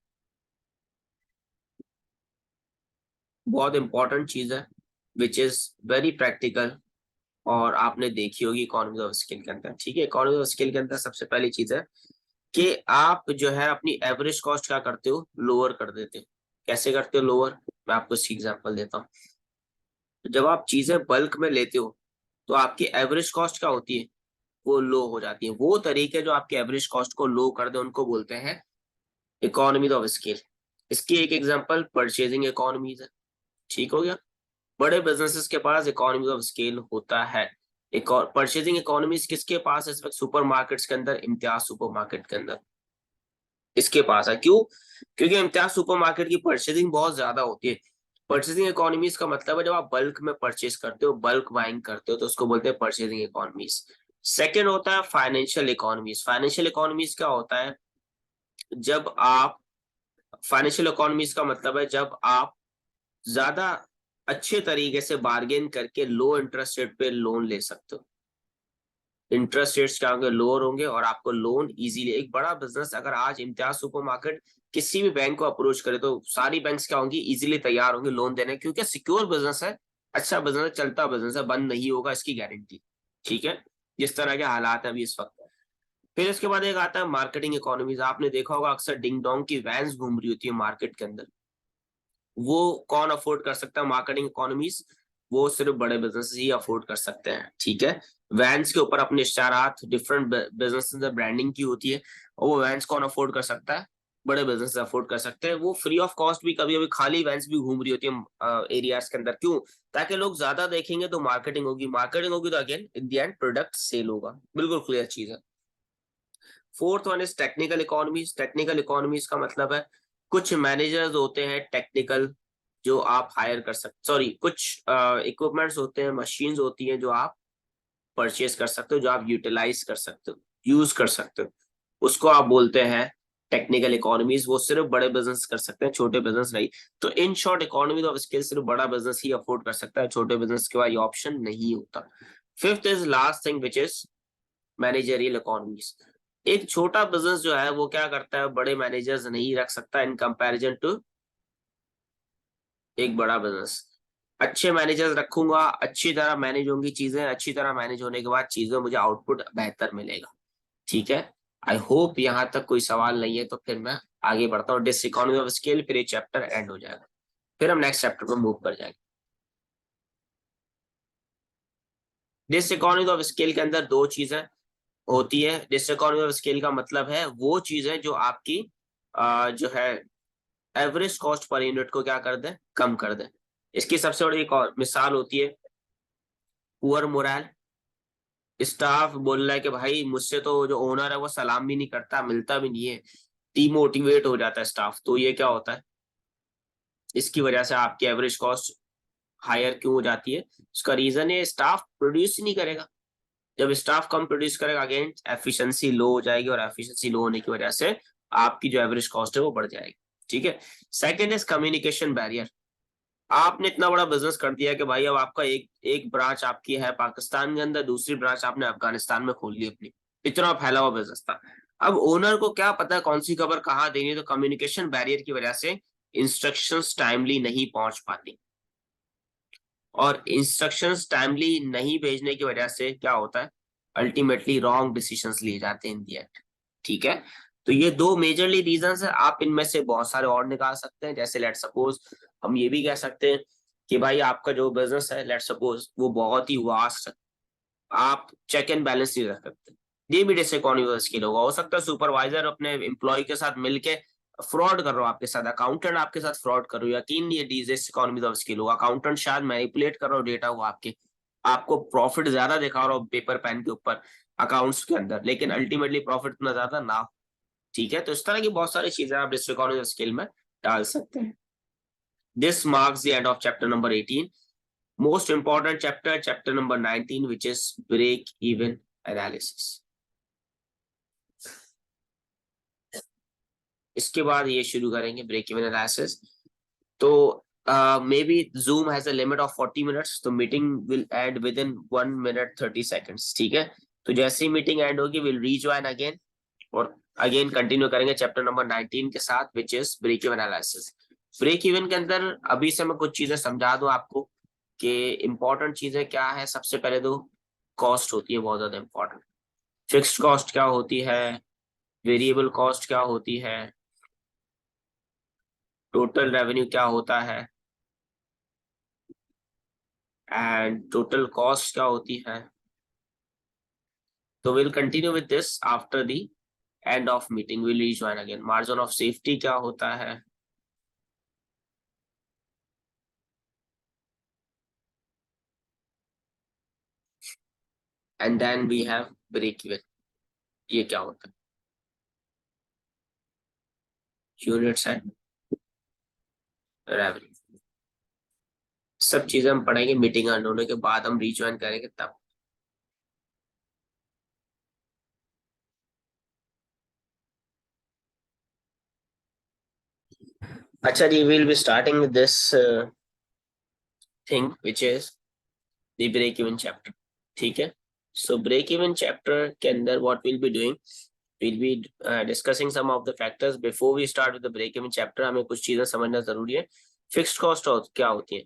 बहुत इंपॉर्टेंट चीज है विच इज वेरी प्रैक्टिकल, और आपने देखी होगी इकोनॉमी ऑफ स्किल के अंदर, ठीक है। इकोनॉमी ऑफ स्किल के अंदर सबसे पहली चीज है कि आप जो है अपनी एवरेज कॉस्ट क्या करते हो, लोअर कर देते हो। कैसे करते हो लोअर, मैं आपको इसकी एग्जांपल देता हूँ। जब आप चीजें बल्क में लेते हो तो आपकी एवरेज कॉस्ट क्या होती है, वो लो हो जाती है। वो तरीके जो आपकी एवरेज कॉस्ट को लो कर दे उनको बोलते हैं इकोनॉमी ऑफ स्केल। इसकी एक एग्जांपल परचेजिंग इकोनॉमीज है, ठीक हो गया। बड़े बिजनेसेस के पास इकोनॉमी ऑफ स्केल होता है। एक और परचेजिंग इकोनॉमीज किसके पास है इस वक्त, सुपर मार्केट्स के अंदर, इम्तियाज सुपर मार्केट के अंदर इसके पास है। क्यों, क्योंकि इम्तियाज सुपर मार्केट की परचेजिंग बहुत ज्यादा होती है। परचेजिंग इकोनॉमीज का मतलब है जब आप बल्क में परचेज करते हो, बल्क बाइंग करते हो, तो उसको बोलते हैं परचेजिंग इकोनॉमीज। सेकेंड होता है फाइनेंशियल इकोनॉमीज। फाइनेंशियल इकोनॉमीज क्या होता है, जब आप, फाइनेंशियल इकोनॉमीज का मतलब है जब आप ज्यादा अच्छे तरीके से बार्गेन करके लो इंटरेस्ट रेट पे लोन ले सकते हो। इंटरेस्ट रेट्स क्या होंगे, लोअर होंगे और आपको लोन इजीली। एक बड़ा बिजनेस अगर आज इम्तियाज सुपरमार्केट किसी भी बैंक को अप्रोच करे तो सारी बैंक्स क्या होंगी, इजीली तैयार होंगे लोन देने, क्योंकि सिक्योर बिजनेस है, अच्छा बिजनेस है, चलता बिजनेस है, बंद नहीं होगा इसकी गारंटी, ठीक है। जिस तरह के हालात है अभी इस वक्त। फिर इसके बाद एक आता है मार्केटिंग इकोनॉमीज। आपने देखा होगा अक्सर डिंग डोंग की वैन्स घूम रही होती है मार्केट के अंदर, वो कौन अफोर्ड कर सकता है मार्केटिंग इकोनॉमीज, वो सिर्फ बड़े बिजनेस ही अफोर्ड कर सकते हैं, ठीक है। वैन्स के ऊपर अपने इश्तारात डिफरेंट बिजनेस ब्रांडिंग की होती है, और वो वैन्स कौन अफोर्ड कर सकता है, बड़े बिजनेस अफोर्ड कर सकते हैं। वो फ्री ऑफ कॉस्ट भी, कभी कभी खाली वैन्स भी घूम रही होती है एरियाज के अंदर, क्यों, ताकि लोग ज्यादा देखेंगे तो मार्केटिंग होगी, मार्केटिंग होगी तो again in the end product sale होगा, बिल्कुल क्लियर चीज है। Fourth one is technical economies. Technical economies का मतलब है कुछ मैनेजर्स होते हैं टेक्निकल जो आप हायर कर सकते, सॉरी कुछ इक्विपमेंट्स होते हैं, मशीन्स होती हैं जो आप परचेज कर सकते हो, जो आप यूटिलाइज कर सकते हो, यूज कर सकते हो, उसको आप बोलते हैं टेक्निकल इकोनॉमीज। वो सिर्फ बड़े बिजनेस कर सकते हैं, छोटे बिजनेस नहीं। तो in short economy of scale सिर्फ बड़ा बिजनेस ही अफोर्ड कर सकता है, छोटे बिजनेस के पास ये ऑप्शन नहीं होता। Fifth is last thing which is managerial economies. एक छोटा बिजनेस जो है वो क्या करता है, बड़े मैनेजर्स नहीं रख सकता इन कंपैरिजन टू एक बड़ा बिजनेस। अच्छे मैनेजर्स रखूंगा, अच्छी तरह मैनेज होंगी चीजें, अच्छी तरह मैनेज होने के बाद चीजों मुझे आउटपुट बेहतर मिलेगा। ठीक है, आई होप यहाँ तक कोई सवाल नहीं है, तो फिर मैं आगे बढ़ता हूँ। डिस इकोनॉमी ऑफ स्केल, फिर ये चैप्टर एंड हो जाएगा, फिर हम नेक्स्ट चैप्टर पर मूव कर जाएंगे। डिस इकोनॉमी ऑफ स्केल के अंदर दो चीजें होती है। डिस इकोनॉमी ऑफ स्केल का मतलब है वो चीजें जो आपकी जो है एवरेज कॉस्ट पर यूनिट को क्या कर दे, कम कर दे। इसकी सबसे बड़ी एक और मिसाल होती है पुअर मोरल। स्टाफ बोल रहा है कि भाई मुझसे तो जो ओनर है वो सलाम भी नहीं करता, मिलता भी नहीं है, डिमोटिवेट हो जाता है स्टाफ। तो ये क्या होता है, इसकी वजह से आपकी एवरेज कॉस्ट हायर क्यों हो जाती है। उसका रीजन है स्टाफ प्रोड्यूस नहीं करेगा। जब स्टाफ कम प्रोड्यूस करेगा, अगेन एफिशिएंसी लो हो जाएगी, और एफिशिएंसी लो होने की वजह से आपकी जो एवरेज कॉस्ट है वो बढ़ जाएगी। ठीक है। Second is communication barrier. आपने इतना बड़ा बिजनेस कर दिया कि भाई अब आपका एक एक ब्रांच आपकी है पाकिस्तान के अंदर, दूसरी ब्रांच आपने अफगानिस्तान में खोल ली अपनी, इतना फैला हुआ बिजनेस था। अब ओनर को क्या पता है कौन सी खबर कहाँ देनी है, तो कम्युनिकेशन बैरियर की वजह से इंस्ट्रक्शंस टाइमली नहीं पहुंच पाती, और इंस्ट्रक्शंस टाइमली नहीं भेजने की वजह से क्या होता है, अल्टीमेटली रॉन्ग डिसीजंस लिए जाते हैं इन दी एंड। ठीक है, तो ये दो मेजरली रीजंस है। आप इनमें से बहुत सारे और निकाल सकते हैं, जैसे लेट सपोज हम ये भी कह सकते हैं कि भाई आपका जो बिजनेस है लेट सपोज वो बहुत ही वास्ट है, आप चेक एंड बैलेंस नहीं रख सकते, ये भी डिसइकोनॉमी स्किल होगा। हो सकता है सुपरवाइजर अपने एम्प्लॉय के साथ मिलके फ्रॉड कर रहा हो आपके साथ, अकाउंटेंट आपके साथ फ्रॉड कर रहा हो, यकीन नहीं, ये डिसइकोनॉमी ऑफ स्किल होगा। अकाउंटेंट शायद मैनिपुलेट कर रहा हो डेटा, वो आपके आपको प्रॉफिट ज्यादा दिखा रहा हो पेपर पेन के ऊपर अकाउंट्स के अंदर, लेकिन अल्टीमेटली प्रॉफिट इतना ज्यादा ना हो। ठीक है, तो इस तरह की बहुत सारी चीजें आप डिसइकोनॉमी ऑफ स्किल में डाल सकते हैं। This marks the end of chapter number 18। Most important chapter, chapter number 19, which is break even analysis. इसके बाद ये शुरू करेंगे ब्रेक इवन एनालिसिस। तो maybe Zoom has a limit of 40 minutes, तो meeting will end within 1 minute 30 seconds. ठीक है, तो जैसे ही मीटिंग एंड होगी विल रीजॉइन अगेन, और अगेन कंटिन्यू करेंगे चैप्टर नंबर 19 के साथ, which is break even analysis. Break even के अंदर अभी से मैं कुछ चीजें समझा दूं आपको कि इंपॉर्टेंट चीजें क्या है। सबसे पहले तो कॉस्ट होती है बहुत ज्यादा इंपॉर्टेंट। फिक्स्ड कॉस्ट क्या होती है, वेरिएबल कॉस्ट क्या होती है, टोटल रेवेन्यू क्या होता है, एंड टोटल कॉस्ट क्या होती है। तो will continue with this after the end of meeting, will rejoin again. Margin of safety क्या होता है, and then we have break even, ये क्या होता है, यूनिट्स एंड रेवेन्यू। सब चीजें हम पढ़ेंगे मीटिंग एंड होने के बाद, हम रीजॉइन करेंगे तब। अच्छा जी, will be starting with this thing which is the break even chapter. ठीक है, सो ब्रेक इवन चैप्टर के अंदर what will be doing, we'll be discussing some of the factors before we start with the break even chapter। हमें कुछ चीजें समझना जरूरी है। फिक्स्ड कॉस्ट क्या होती है।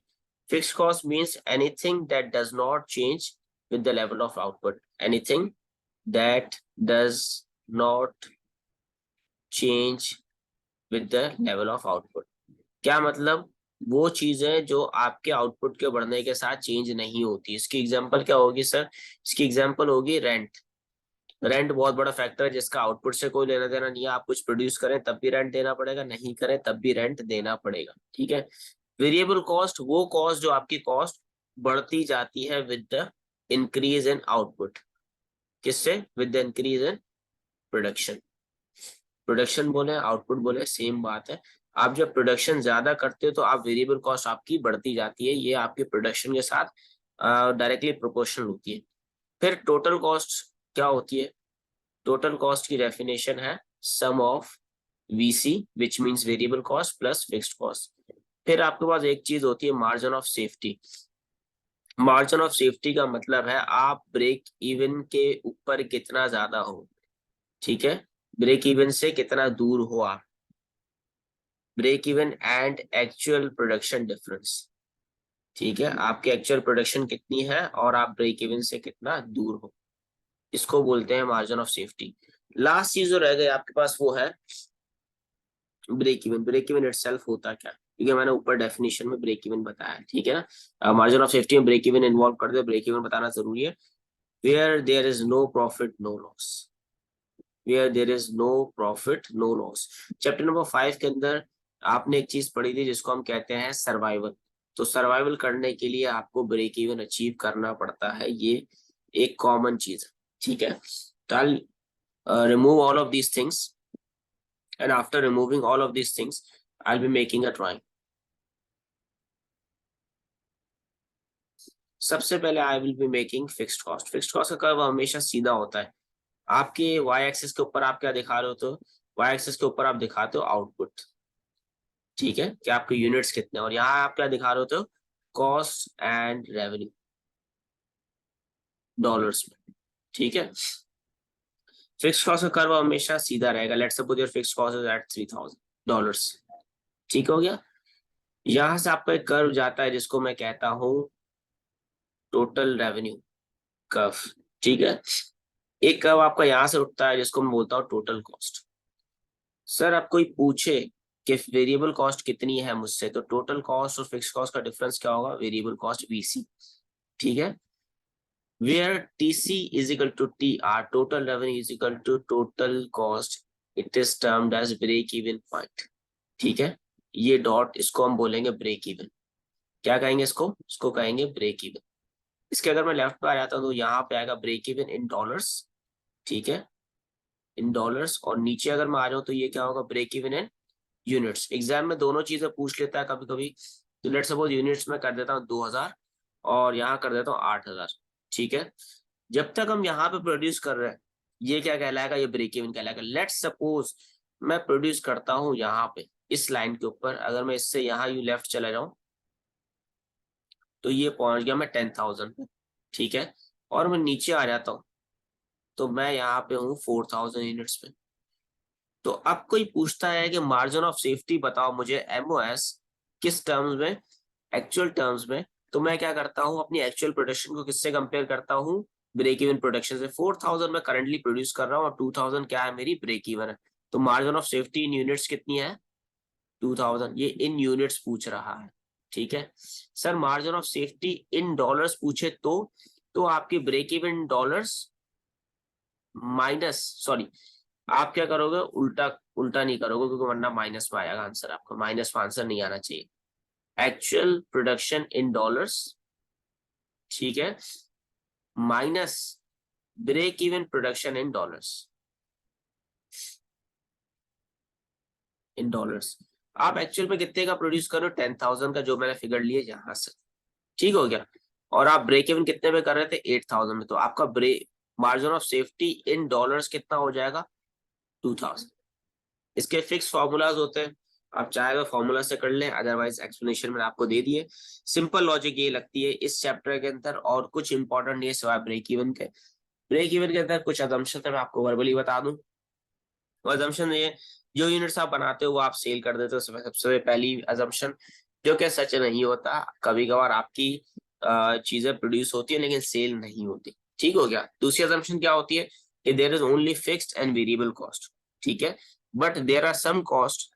Fixed cost means anything that does not change with the level of output, anything that does not change with the level of output। क्या मतलब, वो चीजें जो आपके आउटपुट के बढ़ने के साथ चेंज नहीं होती। इसकी एग्जांपल क्या होगी सर, इसकी एग्जांपल होगी रेंट। रेंट बहुत बड़ा फैक्टर है जिसका आउटपुट से कोई लेना देना नहीं है। आप कुछ प्रोड्यूस करें तब भी रेंट देना पड़ेगा, नहीं करें तब भी रेंट देना पड़ेगा। ठीक है। वेरिएबल कॉस्ट वो कॉस्ट जो आपकी कॉस्ट बढ़ती जाती है with the increase in output. किससे, with the increase in production. Production बोले आउटपुट बोले सेम बात है। आप जब प्रोडक्शन ज्यादा करते हो तो आप वेरिएबल कॉस्ट आपकी बढ़ती जाती है, ये आपके प्रोडक्शन के साथ डायरेक्टली प्रोपोर्शनल होती है। फिर टोटल कॉस्ट क्या होती है, टोटल कॉस्ट की डेफिनेशन है sum of VC which means variable cost plus fixed cost. फिर आपके पास एक चीज होती है margin of safety. Margin of safety का मतलब है आप ब्रेक इवन के ऊपर कितना ज्यादा हो। ठीक है, ब्रेक इवन से कितना दूर हो आप, break even and actual production difference. ठीक है, आपकी एक्चुअल प्रोडक्शन कितनी है और आप ब्रेक इवन से कितना दूर हो, इसको बोलते हैं मार्जिन ऑफ सेफ्टी। लास्ट चीज जो रह गई आपके पास वो है break even. Break even itself होता क्या, क्योंकि मैंने ऊपर डेफिनेशन में ब्रेक इवन बताया है, ठीक है ना। मार्जिन ऑफ सेफ्टी में ब्रेक इवन इन्वॉल्व कर दे, ब्रेक इवन बताना जरूरी है। Where there is no profit no loss, where there is no profit no loss. Chapter number 5 के अंदर आपने एक चीज पढ़ी थी जिसको हम कहते हैं सर्वाइवल। तो सर्वाइवल करने के लिए आपको ब्रेक इवन अचीव करना पड़ता है, ये एक कॉमन चीज है, ठीक है। तो I remove all of these things, and after removing all of these things I'll be making a drawing. सबसे पहले I will be making fixed cost. Fixed cost का कर्व हमेशा सीधा होता है। आपके वाई एक्सिस के ऊपर आप क्या दिखा रहे हो, तो वाई एक्सिस के ऊपर आप दिखाते हो आउटपुट, ठीक है, कि आपके यूनिट्स कितने, और यहाँ आप क्या दिखा रहे हो, तो कॉस्ट एंड रेवेन्यू डॉलर्स में, ठीक है। फिक्स्ड कॉस्ट का कर्व हमेशा सीधा रहेगा। Let's suppose your fixed cost is at $3000, ठीक हो गया। यहां से आपका एक कर्व जाता है जिसको मैं कहता हूं टोटल रेवेन्यू कर्व, ठीक है। एक कर्व आपका यहाँ से उठता है जिसको मैं बोलता हूँ टोटल कॉस्ट। सर अब कोई पूछे कि वेरिएबल कॉस्ट कितनी है मुझसे, तो टोटल कॉस्ट और फिक्स कॉस्ट का डिफरेंस क्या होगा, वेरिएबल कॉस्ट वीसी, ठीक है। Where TC is equal to TR, total revenue is equal to total cost, it is termed as break even point, ठीक है। ये डॉट इसको हम बोलेंगे ब्रेक इवन। क्या कहेंगे इसको कहेंगे ब्रेक इवन। इसके अगर मैं लेफ्ट पे आ जाता हूँ तो यहाँ पे आएगा ब्रेक इवन इन डॉलर्स, ठीक है, इन डॉलर्स। और नीचे अगर मैं आ जाऊँ तो ये क्या होगा, break even in units. Exam में दोनों चीजें पूछ लेता है कभी कभी, तो लेट सपोज यूनिट्स में कर देता हूँ 2000 और यहाँ कर देता हूँ 8000, ठीक है। जब तक हम यहाँ पे प्रोड्यूस कर रहे हैं ये क्या कहलाएगा, ये ब्रेक इवन कहलाएगा। लेट सपोज मैं प्रोड्यूस करता हूँ यहाँ पे इस लाइन के ऊपर, अगर मैं इससे यहाँ यू लेफ्ट चला जाऊं तो ये पहुंच गया मैं 10,000 पे, ठीक है। और मैं नीचे आ जाता हूँ तो मैं यहाँ पे हूँ 4000 यूनिट्स पे। तो अब कोई पूछता है कि मार्जिन ऑफ सेफ्टी बताओ मुझे एमओएस किस टर्म्स में, एक्चुअल टर्म्स में। तो मैं क्या करता हूँ, अपनी एक्चुअल प्रोडक्शन को किससे कंपेयर करता हूँ, ब्रेक इवन प्रोडक्शन से। 4000 मैं करंटली प्रोड्यूस कर रहा हूँ और 2000 क्या है, मेरी ब्रेक इवन है। तो margin of safety in units कितनी है, 2000। ये इन यूनिट्स पूछ रहा है, ठीक है। Sir margin of safety in dollars पूछे तो आपकी break even dollars minus, sorry आप क्या करोगे, उल्टा उल्टा नहीं करोगे क्योंकि वरना माइनस में आएगा आंसर, आपका माइनस में आंसर नहीं आना चाहिए। एक्चुअल प्रोडक्शन इन डॉलर्स, ठीक है, minus break even production in dollars, in dollars. आप एक्चुअल में कितने का प्रोड्यूस करो, 10,000 का, जो मैंने फिगर लिए यहां से, ठीक हो गया। और आप ब्रेक इवन कितने में कर रहे थे, 8,000 में। तो आपका break margin of safety in dollars कितना हो जाएगा, 2000। इसके फिक्स फॉर्मूलाज होते हैं, आप चाहे तो फॉर्मूला से कर लें, अदरवाइज एक्सप्लेनेशन में आपको दे दिए। सिंपल लॉजिक ये लगती है इस चैप्टर के अंदर, और कुछ इंपॉर्टेंट नहीं है सिवाय ब्रेक इवन के। ब्रेक इवन के अंदर कुछ अजम्पशन है, मैं आपको वर्बली बता दूं। वो अजम्पशन ये, जो यूनिट्स आप बनाते हो वो आप सेल कर देते हो, सबसे पहली अजम्पशन, जो कि सच नहीं होता। कभी कभार आपकी चीजें प्रोड्यूस होती है लेकिन सेल नहीं होती, ठीक हो गया। दूसरी अजम्पशन क्या होती है कि there is only fixed and variable cost, ठीक है, but there are some cost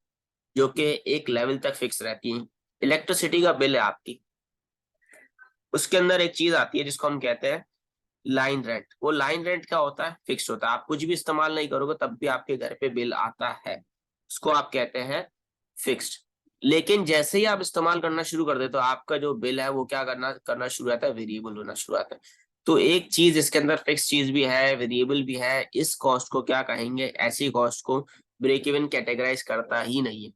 जो कि एक लेवल तक फिक्स रहती है। इलेक्ट्रिसिटी का बिल है आपकी, उसके अंदर एक चीज आती है जिसको हम कहते हैं लाइन रेंट। वो लाइन रेंट क्या होता है, फिक्स होता है। आप कुछ भी इस्तेमाल नहीं करोगे तब भी आपके घर पे बिल आता है, उसको आप कहते हैं फिक्स्ड। लेकिन जैसे ही आप इस्तेमाल करना शुरू कर देते हो आपका जो बिल है वो क्या करना करना शुरू होता है, वेरिएबल होना शुरू होता है। तो एक चीज इसके अंदर फिक्स चीज भी है, वेरिएबल भी है। इस कॉस्ट को क्या कहेंगे, ऐसी कॉस्ट को ब्रेक इवन कैटेगराइज करता ही नहीं है।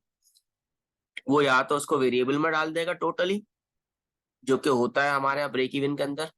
वो या तो उसको वेरिएबल में डाल देगा टोटली, जो कि होता है हमारे यहाँ ब्रेक इवन के अंदर।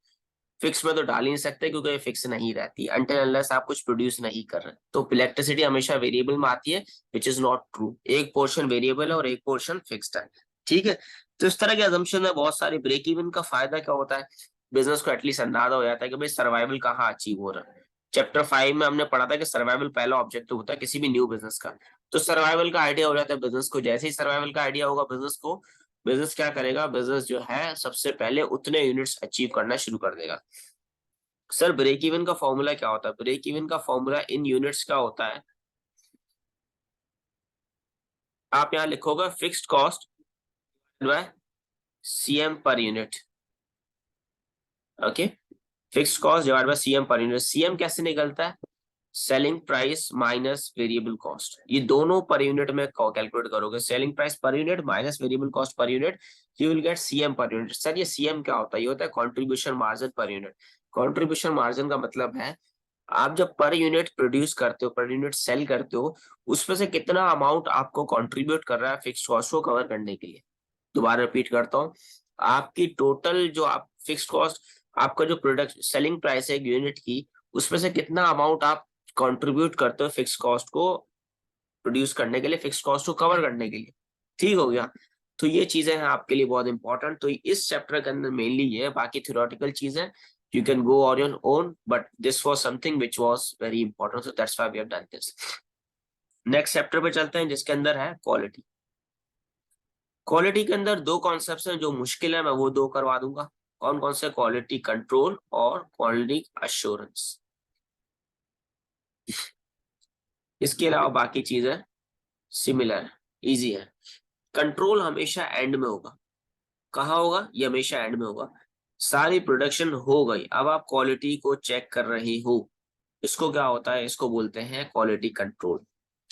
फिक्स में तो डाल ही नहीं सकते क्योंकि ये फिक्स नहीं रहती अनटिल अनलेस आप कुछ प्रोड्यूस नहीं कर रहे। तो इलेक्ट्रिसिटी हमेशा वेरिएबल में आती है, विच इज नॉट ट्रू। एक पोर्शन वेरिएबल है और एक पोर्शन फिक्स्ड है, ठीक है। तो इस तरह के अजम्पशन है बहुत सारी। ब्रेक इवन का फायदा क्या होता है, बिजनेस को एटलीस्ट अंदाजा हो जाता है कि भाई सर्वाइवल कहाँ अचीव हो रहा है। चैप्टर 5 में हमने पढ़ा था कि सर्वाइवल पहला ऑब्जेक्टिव होता है किसी भी न्यू बिजनेस का। तो सर्वाइवल का आइडिया हो जाता है बिजनेस को, जैसे ही सर्वाइवल का आइडिया होगा बिजनेस को, बिजनेस क्या करेगा, बिजनेस जो है सबसे पहले उतने यूनिट्स अचीव करना शुरू कर देगा। सर ब्रेक इवन का फॉर्मूला क्या होता है? ब्रेक इवन का फॉर्मूला इन यूनिट्स का होता है, आप यहाँ लिखोगे fixed cost by CM per unit. Okay, fixed cost divide by CM per unit. CM कैसे निकलता है? Selling price minus variable cost. ये दोनों पर यूनिट में कैलकुलेट करोगे, selling price per unit minus variable cost per unit, you will get CM per unit. Sir ये CM क्या होता है? ये होता है contribution margin per unit. Contribution margin का मतलब है आप जब पर यूनिट प्रोड्यूस करते हो, पर यूनिट सेल करते हो, उसमें से कितना अमाउंट आपको कंट्रीब्यूट कर रहा है फिक्स्ड कॉस्ट को कवर करने के लिए। दोबारा रिपीट करता हूँ, आपकी टोटल जो आप फिक्स्ड कॉस्ट, आपका जो प्रोडक्ट सेलिंग प्राइस है एक यूनिट की, उसमें से कितना अमाउंट आप कंट्रीब्यूट करते हो फिक्स कॉस्ट को प्रोड्यूस करने के लिए, फिक्स कॉस्ट को कवर करने के लिए। ठीक हो गया? तो ये चीजें हैं आपके लिए बहुत इंपॉर्टेंट। तो इस चैप्टर के अंदर मेनली ये, बाकी थ्योरेटिकल चीजें you can go on your own, but this was something which was very important, so that's why we have done this. Next chapter पे चलते हैं जिसके अंदर है क्वालिटी। क्वालिटी के अंदर दो कॉन्सेप्ट्स हैं जो मुश्किल है, मैं वो दो करवा दूंगा। कौन कौन से? क्वालिटी कंट्रोल और क्वालिटी अश्योरेंस। इसके अलावा बाकी चीजें सिमिलर है, इजी है। कंट्रोल हमेशा एंड में होगा। कहाँ होगा? ये हमेशा एंड में होगा। सारी प्रोडक्शन हो गई, अब आप क्वालिटी को चेक कर रहे हो, इसको क्या होता है? इसको बोलते हैं क्वालिटी कंट्रोल।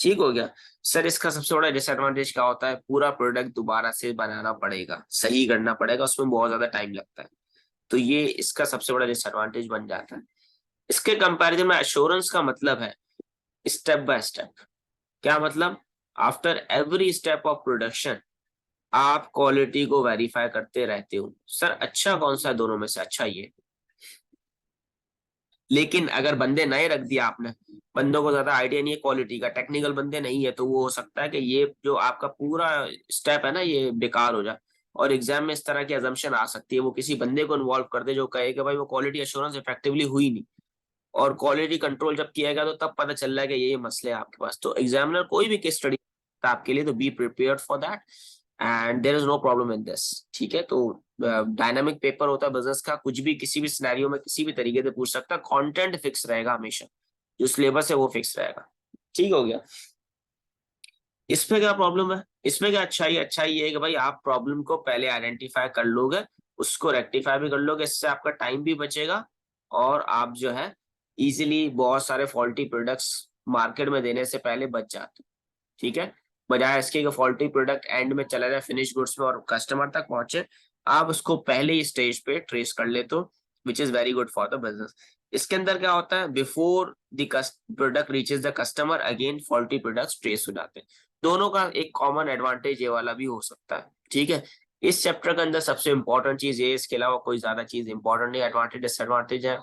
ठीक हो गया? सर इसका सबसे बड़ा डिसएडवांटेज क्या होता है? पूरा प्रोडक्ट दोबारा से बनाना पड़ेगा, सही करना पड़ेगा, उसमें बहुत ज्यादा टाइम लगता है। तो ये इसका सबसे बड़ा डिसएडवांटेज बन जाता है। इसके कंपैरिजन में एश्योरेंस का मतलब है स्टेप बाय स्टेप। क्या मतलब? After every step of production आप क्वालिटी को वेरीफाई करते रहते हो। सर अच्छा कौन सा है दोनों में से? अच्छा ये। लेकिन अगर बंदे नए रख दिया आपने, बंदों को ज्यादा आइडिया नहीं है क्वालिटी का, टेक्निकल बंदे नहीं है, तो वो हो सकता है कि ये जो आपका पूरा स्टेप है ना ये बेकार हो जाए, और एग्जाम में इस तरह की अजम्पशन आ सकती है, वो किसी बंदे को इन्वॉल्व कर दे जो कहे कि भाई वो क्वालिटी एश्योरेंस इफेक्टिवली हुई नहीं, और क्वालिटी कंट्रोल जब किया गया तो तब पता चल रहा है कि ये मसले हैं आपके पास। तो एग्जामिनर कोई भी केस स्टडी आपके लिए, तो be prepared for that and there is no problem in this. ठीक है? तो डायनामिक पेपर होता है बिजनेस का, कुछ भी किसी भी सिनेरियो में किसी भी तरीके से पूछ सकता है, कंटेंट फिक्स रहेगा हमेशा, जो सिलेबस है वो फिक्स रहेगा। ठीक हो गया? इसमें क्या प्रॉब्लम है? इसमें क्या अच्छाई? अच्छाई ये है कि भाई आप प्रॉब्लम को पहले आइडेंटिफाई कर लोगे, उसको रेक्टिफाई भी कर लोगे, इससे आपका टाइम भी बचेगा, और आप जो है इजीली बहुत सारे फॉल्टी प्रोडक्ट्स मार्केट में देने से पहले बच जाते हो। ठीक है? बजाय इसके कि फॉल्टी प्रोडक्ट एंड में चला जाए फिनिश गुड्स में और कस्टमर तक पहुंचे, आप उसको पहले ही स्टेज पे ट्रेस कर लेते हो, which is very good for the business. इसके अंदर क्या होता है? Before the product reaches the customer again faulty products trace हो जाते हैं। दोनों का एक कॉमन एडवांटेज ये वाला भी हो सकता है। ठीक है? इस चैप्टर के अंदर सबसे इंपॉर्टेंट चीज ये, इसके अलावा कोई ज्यादा चीज इंपॉर्टेंट नहीं, एडवांटेज डिसएडवांटेज है,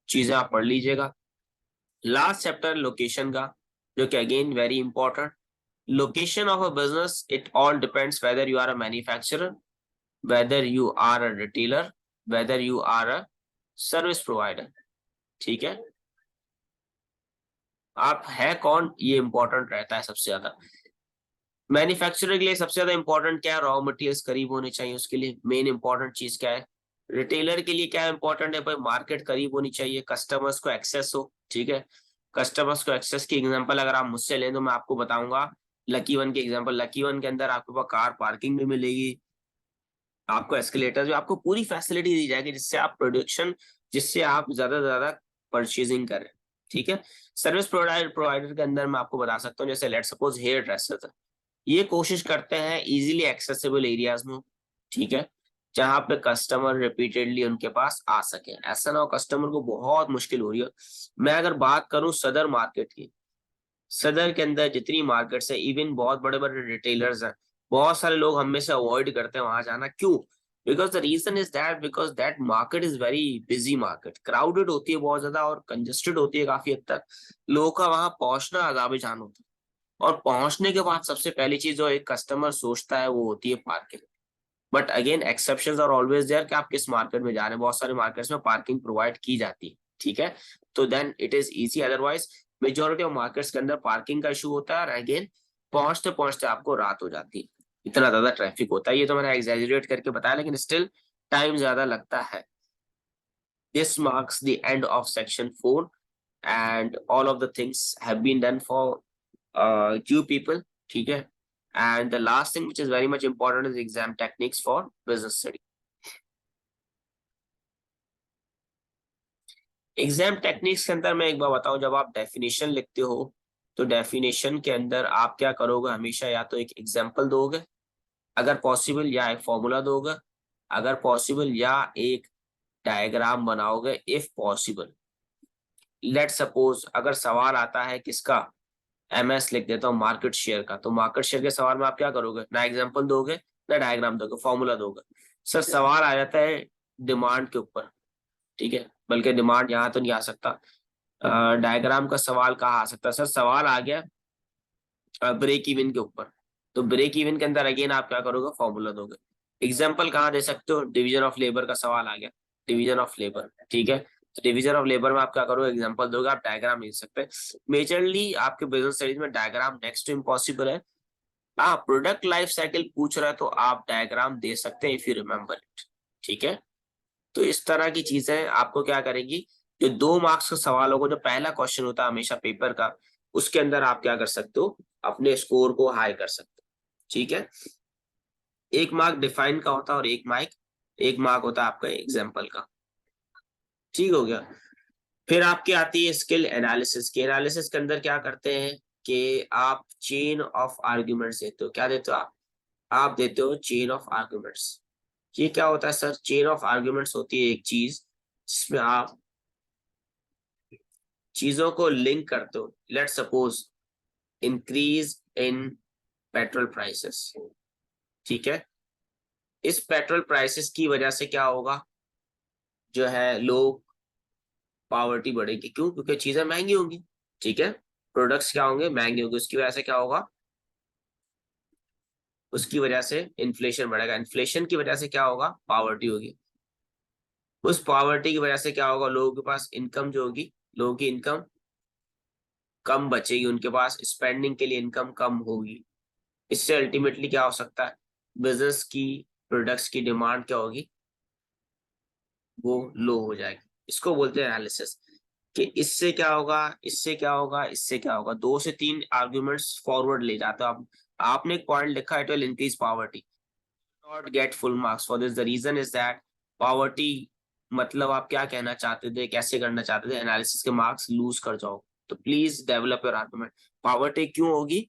चीजें आप पढ़ लीजिएगा। लास्ट चैप्टर लोकेशन का, जो कि again very important. Location of a business, it all depends whether you are a manufacturer, whether you are a retailer, whether you are a service provider. ठीक है? आप है कौन, ये इंपॉर्टेंट रहता है सबसे ज्यादा। मैन्युफैक्चरर के लिए सबसे ज्यादा इंपॉर्टेंट क्या है? रॉ मटेरियल्स करीब होने चाहिए, उसके लिए मेन इंपॉर्टेंट चीज क्या है? रिटेलर के लिए क्या इंपॉर्टेंट है? भाई मार्केट करीब होनी चाहिए, कस्टमर्स को एक्सेस हो। ठीक है? कस्टमर्स को एक्सेस की एग्जांपल अगर आप मुझसे लें तो मैं आपको बताऊंगा लकी वन की एग्जांपल। लकी वन के अंदर आपको कार पार्किंग भी मिलेगी, आपको एस्केलेटर, जो आपको पूरी फैसिलिटी दी जाएगी जिससे आप प्रोडक्शन, जिससे आप ज्यादा से ज्यादा परचेजिंग करें। ठीक है? सर्विस प्रोवाइडर के अंदर मैं आपको बता सकता हूँ, जैसे लेट सपोज हेयर ड्रेसर्स है, ये कोशिश करते हैं इजीली एक्सेसिबल एरियाज में। ठीक है? जहां पे कस्टमर रिपीटेडली उनके पास आ सके, ऐसा ना हो कस्टमर को बहुत मुश्किल हो रही है। मैं अगर बात करूं सदर मार्केट की, सदर के अंदर जितनी मार्केट्स है, इवन बहुत बड़े बड़े रिटेलर्स हैं, बहुत सारे लोग हम में से अवॉइड करते हैं वहां जाना। क्यों? Because the reason is that, because that market is very busy market, crowded होती है बहुत ज्यादा और कंजेस्टेड होती है काफी हद तक, लोगों का वहां पहुंचना अज़ाब जान होता है। और पहुंचने के बाद सबसे पहली चीज जो एक कस्टमर सोचता है वो होती है parking. But again exceptions are always there कि आप किस मार्केट में जा रहे हैं, बहुत सारे मार्केट्स में पार्किंग प्रोवाइड की जाती है। ठीक है? तो then it is easy, otherwise majority of markets के अंदर पार्किंग का इशू होता है और अगेन पहुंचते पहुंचते आपको रात हो जाती है, इतना ज्यादा ट्रैफिक होता है। ये तो मैंने एग्जैजरेट करके बताया, लेकिन स्टिल टाइम ज्यादा लगता है। This marks the end of section 4 and all of the things have been done for you people, ठीक है। and the last thing which is very much important is exam techniques for business study। Exam techniques के अंदर मैं एक बार बताऊं, जब आप definition लिखते हो तो डेफिनेशन के अंदर आप क्या करोगे, हमेशा या तो एक एग्जांपल दोगे अगर पॉसिबल, या एक फॉर्मूला दोगे अगर पॉसिबल, या एक डायग्राम बनाओगे इफ पॉसिबल। लेट सपोज अगर सवाल आता है किसका, एमएस लिख देता हूँ मार्केट शेयर का, तो मार्केट शेयर के सवाल में आप क्या करोगे, ना एग्जांपल दोगे ना डायग्राम दोगे, फॉर्मूला दोगे। सर सवाल आ जाता है डिमांड के ऊपर, ठीक है, बल्कि डिमांड यहाँ तो नहीं आ सकता, डायग्राम का सवाल कहाँ आ सकता है, सर सवाल आ गया ब्रेक इवन के ऊपर, तो ब्रेक इवन के अंदर अगेन आप क्या करोगे, फॉर्मूला दोगे। एग्जाम्पल कहाँ दे सकते हो, डिवीजन ऑफ लेबर का सवाल आ गया, डिवीजन ऑफ लेबर, ठीक है, तो डिवीजन ऑफ लेबर में आप क्या करोगे, एग्जाम्पल दोगे, आप डायग्राम नहीं सकते। मेजरली आपके बिजनेस स्टडीज में डायग्राम नेक्स्ट टू इम्पॉसिबल है। हाँ, प्रोडक्ट लाइफ साइकिल पूछ रहा है तो आप डायग्राम दे सकते हैं इफ यू रिमेम्बर इट, ठीक है। तो इस तरह की चीजें आपको क्या करेंगी, जो 2 मार्क्स का सवाल होगा, जो पहला क्वेश्चन होता है हमेशा पेपर का, उसके अंदर आप क्या कर सकते हो, अपने स्कोर को हाई कर सकते हो, ठीक है। 1 मार्क डिफाइन का होता है और 1 मार्क होता है आपका एग्जाम्पल का, ठीक हो गया। फिर आपकी आती है स्किल एनालिसिस की। एनालिसिस के अंदर क्या करते हैं कि आप चेन ऑफ आर्ग्यूमेंट्स देते हो, क्या देते हो आप देते हो चेन ऑफ आर्ग्यूमेंट्स। ये क्या होता है सर, चेन ऑफ आर्ग्यूमेंट्स होती है एक चीज जिसमें आप चीजों को लिंक करते हो। Let suppose increase in petrol prices, ठीक है, इस पेट्रोल प्राइसेस की वजह से क्या होगा, जो है लोग पावर्टी बढ़ेगी, क्यों, क्योंकि चीजें महंगी होंगी, ठीक है, प्रोडक्ट्स क्या होंगे, महंगे होंगे, उसकी वजह से क्या होगा, उसकी वजह से इन्फ्लेशन बढ़ेगा, इन्फ्लेशन की वजह से क्या होगा, पावर्टी होगी, उस पावर्टी की वजह से क्या होगा, लोगों के पास इनकम जो होगी, लोगों की इनकम कम बचेगी, उनके पास स्पेंडिंग के लिए इनकम कम होगी। इससे अल्टीमेटली क्या हो सकता है, बिजनेस की प्रोडक्ट्स की डिमांड क्या होगी, वो लो हो जाएगी। इसको बोलते हैं एनालिसिस, कि इससे क्या होगा, इससे क्या होगा, इससे क्या होगा, 2 से 3 आर्ग्यूमेंट्स फॉरवर्ड ले जाते हो आप। आपने एक पॉइंट लिखा, it will increase poverty, not get full marks for this, the reason is that poverty, मतलब आप क्या कहना चाहते थे, कैसे करना चाहते थे, एनालिसिस के मार्क्स लूज कर जाओ, तो please develop your argument. Poverty क्यों होगी,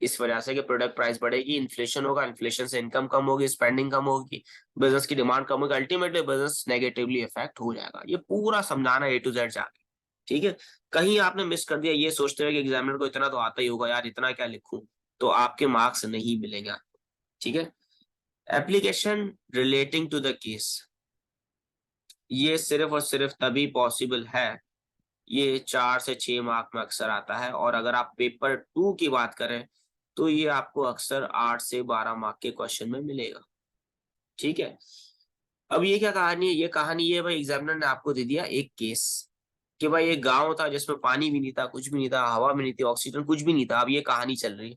इस वजह से कि प्रोडक्ट प्राइस बढ़ेगी, इन्फ्लेशन होगा, इन्फ्लेशन से इनकम कम होगी, स्पेंडिंग कम होगी, बिजनेस की डिमांड कम होगी, अल्टीमेटली बिजनेस नेगेटिवली इफेक्ट हो जाएगा। ये पूरा समझाना ए टू जेड जाके, ठीक है। कहीं आपने मिस कर दिया, ये सोचते हुए कि एग्जामिनर को इतना तो आता ही होगा यार, इतना क्या लिखूं, तो आपके मार्क्स नहीं मिलेगा, ठीक है। Application relating to the case, ये सिर्फ और सिर्फ तभी पॉसिबल है, ये 4 से 6 मार्क में अक्सर आता है, और अगर आप पेपर 2 की बात करें तो ये आपको अक्सर 8 से 12 मार्क के क्वेश्चन में मिलेगा, ठीक है। अब ये क्या कहानी है, ये कहानी ये भाई, एग्जामिनर ने आपको दे दिया एक केस कि भाई एक गांव था जिसमें पानी भी नहीं था, कुछ भी नहीं था, हवा भी नहीं थी, ऑक्सीजन कुछ भी नहीं था, अब ये कहानी चल रही है।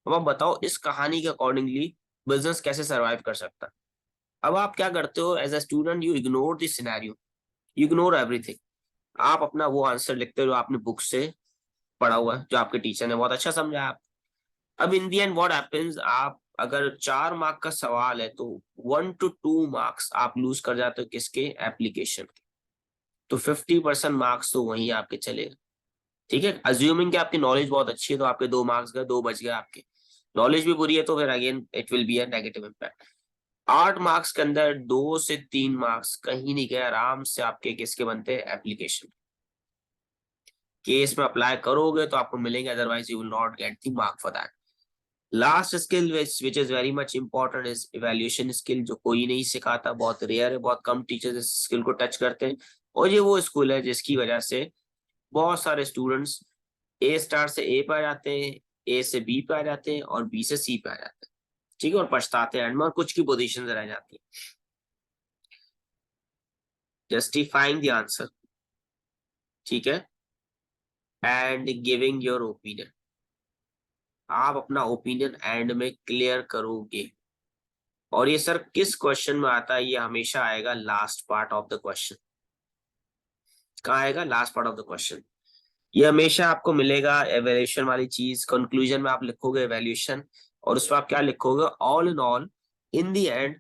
अब आप बताओ इस कहानी के अकॉर्डिंगली बिजनेस कैसे सरवाइव कर सकता है। अब आप क्या करते हो as a student, you ignore this scenario, you ignore everything, आप अपना वो आंसर लिखते हो जो आपने बुक से पढ़ा हुआ है, जो आपके टीचर ने बहुत अच्छा समझाया आप। अब इन दी एंड व्हाट हैपेंस, आप अगर 4 मार्क का सवाल है तो 1 to 2 मार्क्स आप लूज कर जाते हो, किसके, एप्लीकेशन के, तो 50% मार्क्स तो वहीं आपके चले, ठीक है। अज्यूमिंग कि आपकी नॉलेज बहुत अच्छी है तो आपके 2 मार्क्स गए, 2 बच गए आपके। नॉलेज भी बुरी है तो फिर again it will be a negative impact. 8 marks के अंदर 2 से 3 मार्क्स कहीं नहीं गए, आराम से आपके किसके बनते हैं, एप्लीकेशन केस में अप्लाई करोगे तो आपको मिलेंगे, otherwise you will not get the mark for that. Last skill which is very much important is evaluation skill, जो कोई नहीं सिखाता, बहुत रेयर है, बहुत कम टीचर्स इस स्किल को टच करते हैं, और ये वो स्कूल है जिसकी वजह से बहुत सारे स्टूडेंट्स ए स्टार से ए पे आ जाते हैं, ए से बी पे आ जाते हैं, और बी से सी पे आ जाते हैं, ठीक है, और पछताते हैं एंड में, और कुछ की पोजीशन रह जाती है। जस्टिफाइंग द आंसर, ठीक है, एंड गिविंग योर ओपिनियन, आप अपना ओपिनियन एंड में क्लियर करोगे। और ये सर किस क्वेश्चन में आता है, ये हमेशा आएगा last part of the question. कहाँ आएगा, last part of the question. ये हमेशा आपको मिलेगा एवेल्यूशन वाली चीज, कंक्लूजन में आप लिखोगे एवेल्यूशन, और उसमें आप क्या लिखोगे, all in the and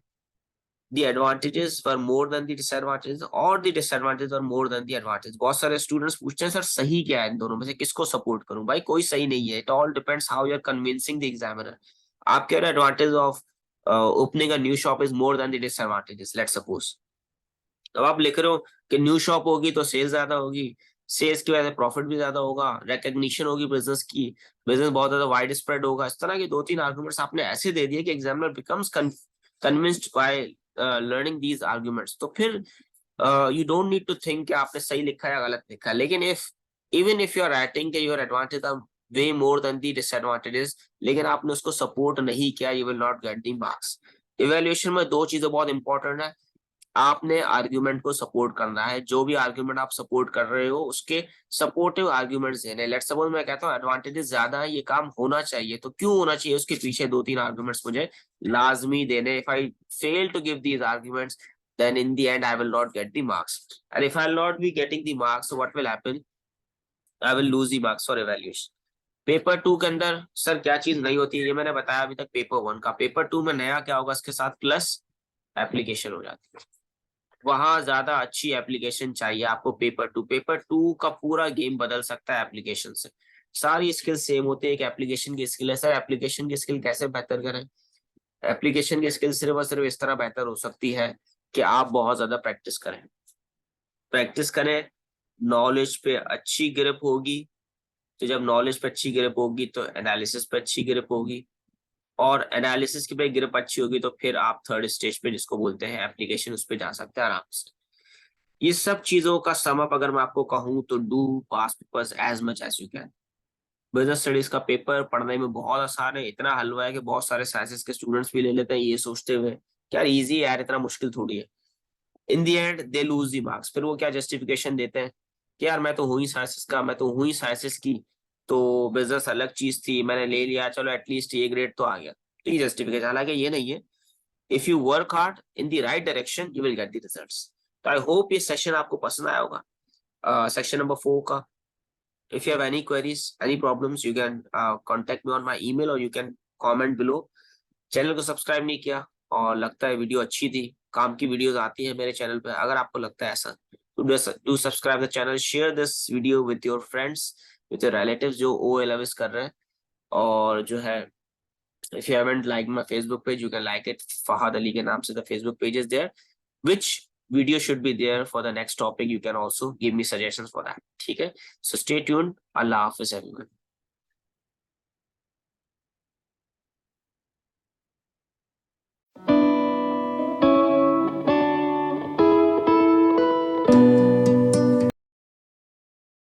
the advantages were more than the disadvantages or the disadvantages were more than the advantages। बहुत सारे स्टूडेंट्स पूछते हैं सर सही क्या है इन दोनों में से, किसको सपोर्ट करूं। भाई कोई सही नहीं है, it all depends how you are convincing the examiner. आप कह रहे हैं advantage of opening a new shop is more than the disadvantages, let's suppose. अब आप लिख रहे हो कि न्यू शॉप होगी तो सेल्स ज्यादा होगी, सेल्स की वजह से प्रॉफिट भी ज्यादा होगा, रिकग्निशन होगी बिजनेस की, बिजनेस बहुत ज्यादा वाइड स्प्रेड होगा। इस तरह के दो तीन आर्गुमेंट्स आपने ऐसे दे दिए कि examiner becomes convinced by learning these arguments. तो फिर you don't need to think कि आपने सही लिखा है या गलत लिखा है। लेकिन even if you are writing your advantage are way more than the disadvantages, लेकिन आपने उसको सपोर्ट नहीं किया, you will not get the marks. Evaluation में दो चीजें बहुत इंपॉर्टेंट है, आपने आर्ग्यूमेंट को सपोर्ट करना है, जो भी आर्ग्यूमेंट आप सपोर्ट कर रहे हो उसके सपोर्टिव आर्ग्यूमेंट्स देने। लेट्स सपोज मैं कहता हूँ एडवांटेजेस ज्यादा है, ये काम होना चाहिए, तो क्यों होना चाहिए उसके पीछे दो तीन आर्ग्यूमेंट्स मुझे लाजमी देने। If I fail to give these arguments then in the end I will not get the marks, and if I'll not be getting the marks, so what will happen, I will lose the marks for evaluation। Paper 2 के अंदर sir क्या चीज नहीं होती है, ये मैंने बताया अभी तक पेपर 1 का। पेपर 2 में नया क्या होगा, इसके साथ प्लस एप्लीकेशन हो जाती है। वहां ज्यादा अच्छी एप्लीकेशन चाहिए आपको। पेपर 2 का पूरा गेम बदल सकता है एप्लीकेशन से। सारी स्किल सेम होती है, एक एप्लीकेशन की स्किल है। सर एप्लीकेशन की स्किल कैसे बेहतर करें, एप्लीकेशन की स्किल सिर्फ और सिर्फ इस तरह बेहतर हो सकती है कि आप बहुत ज्यादा प्रैक्टिस करें, नॉलेज पे अच्छी ग्रिप होगी। तो जब नॉलेज पे अच्छी ग्रिप होगी तो एनालिसिस पे अच्छी ग्रिप होगी, और एनालिसिस की पे ग्रिप अच्छी होगी तो फिर आप थर्ड स्टेज पे जिसको बोलते हैं एप्लीकेशन, उस पे जा सकते हैं आराम से। ये सब चीजों का सम अप अगर मैं आपको कहूँ तो do pass papers as much as you can. Business studies का पेपर पढ़ने में बहुत आसान है, इतना हलवा है कि बहुत सारे साइंसेस के स्टूडेंट्स भी ले लेते हैं ये सोचते हुए कि यार इजी है यार, इतना मुश्किल थोड़ी है। In the end they lose the marks. फिर वो क्या जस्टिफिकेशन देते हैं कि यार मैं तो हूँ ही साइंसेस का, मैं तो हूँ ही साइंसेस की, तो बिजनेस अलग चीज थी, मैंने ले लिया, चलो एटलीस्ट ये ग्रेड तो आ गया। तो ये जस्टिफिकेशन, हालांकि ये नहीं है। If you work hard in the right direction you will get the results. तो आई होप ये सेशन आपको पसंद आया होगा, सेक्शन नंबर 4 का। If you have any queries, any problems, you can contact me on my email or you can comment below। Channel को subscribe नहीं किया और लगता है वीडियो अच्छी थी, काम की वीडियोस आती है मेरे चैनल पे, अगर आपको लगता है ऐसा तो do subscribe the channel, share this video with your friends, with your relatives जो O-Levels कर रहे हैं। और जो है if you haven't liked my Facebook page, you can like it, Fahad Ali के नाम से the Facebook page is there। Which video should be there for the next topic, you can also give me suggestions for that। ठीक है, so stay tuned। Allah Hafiz everyone।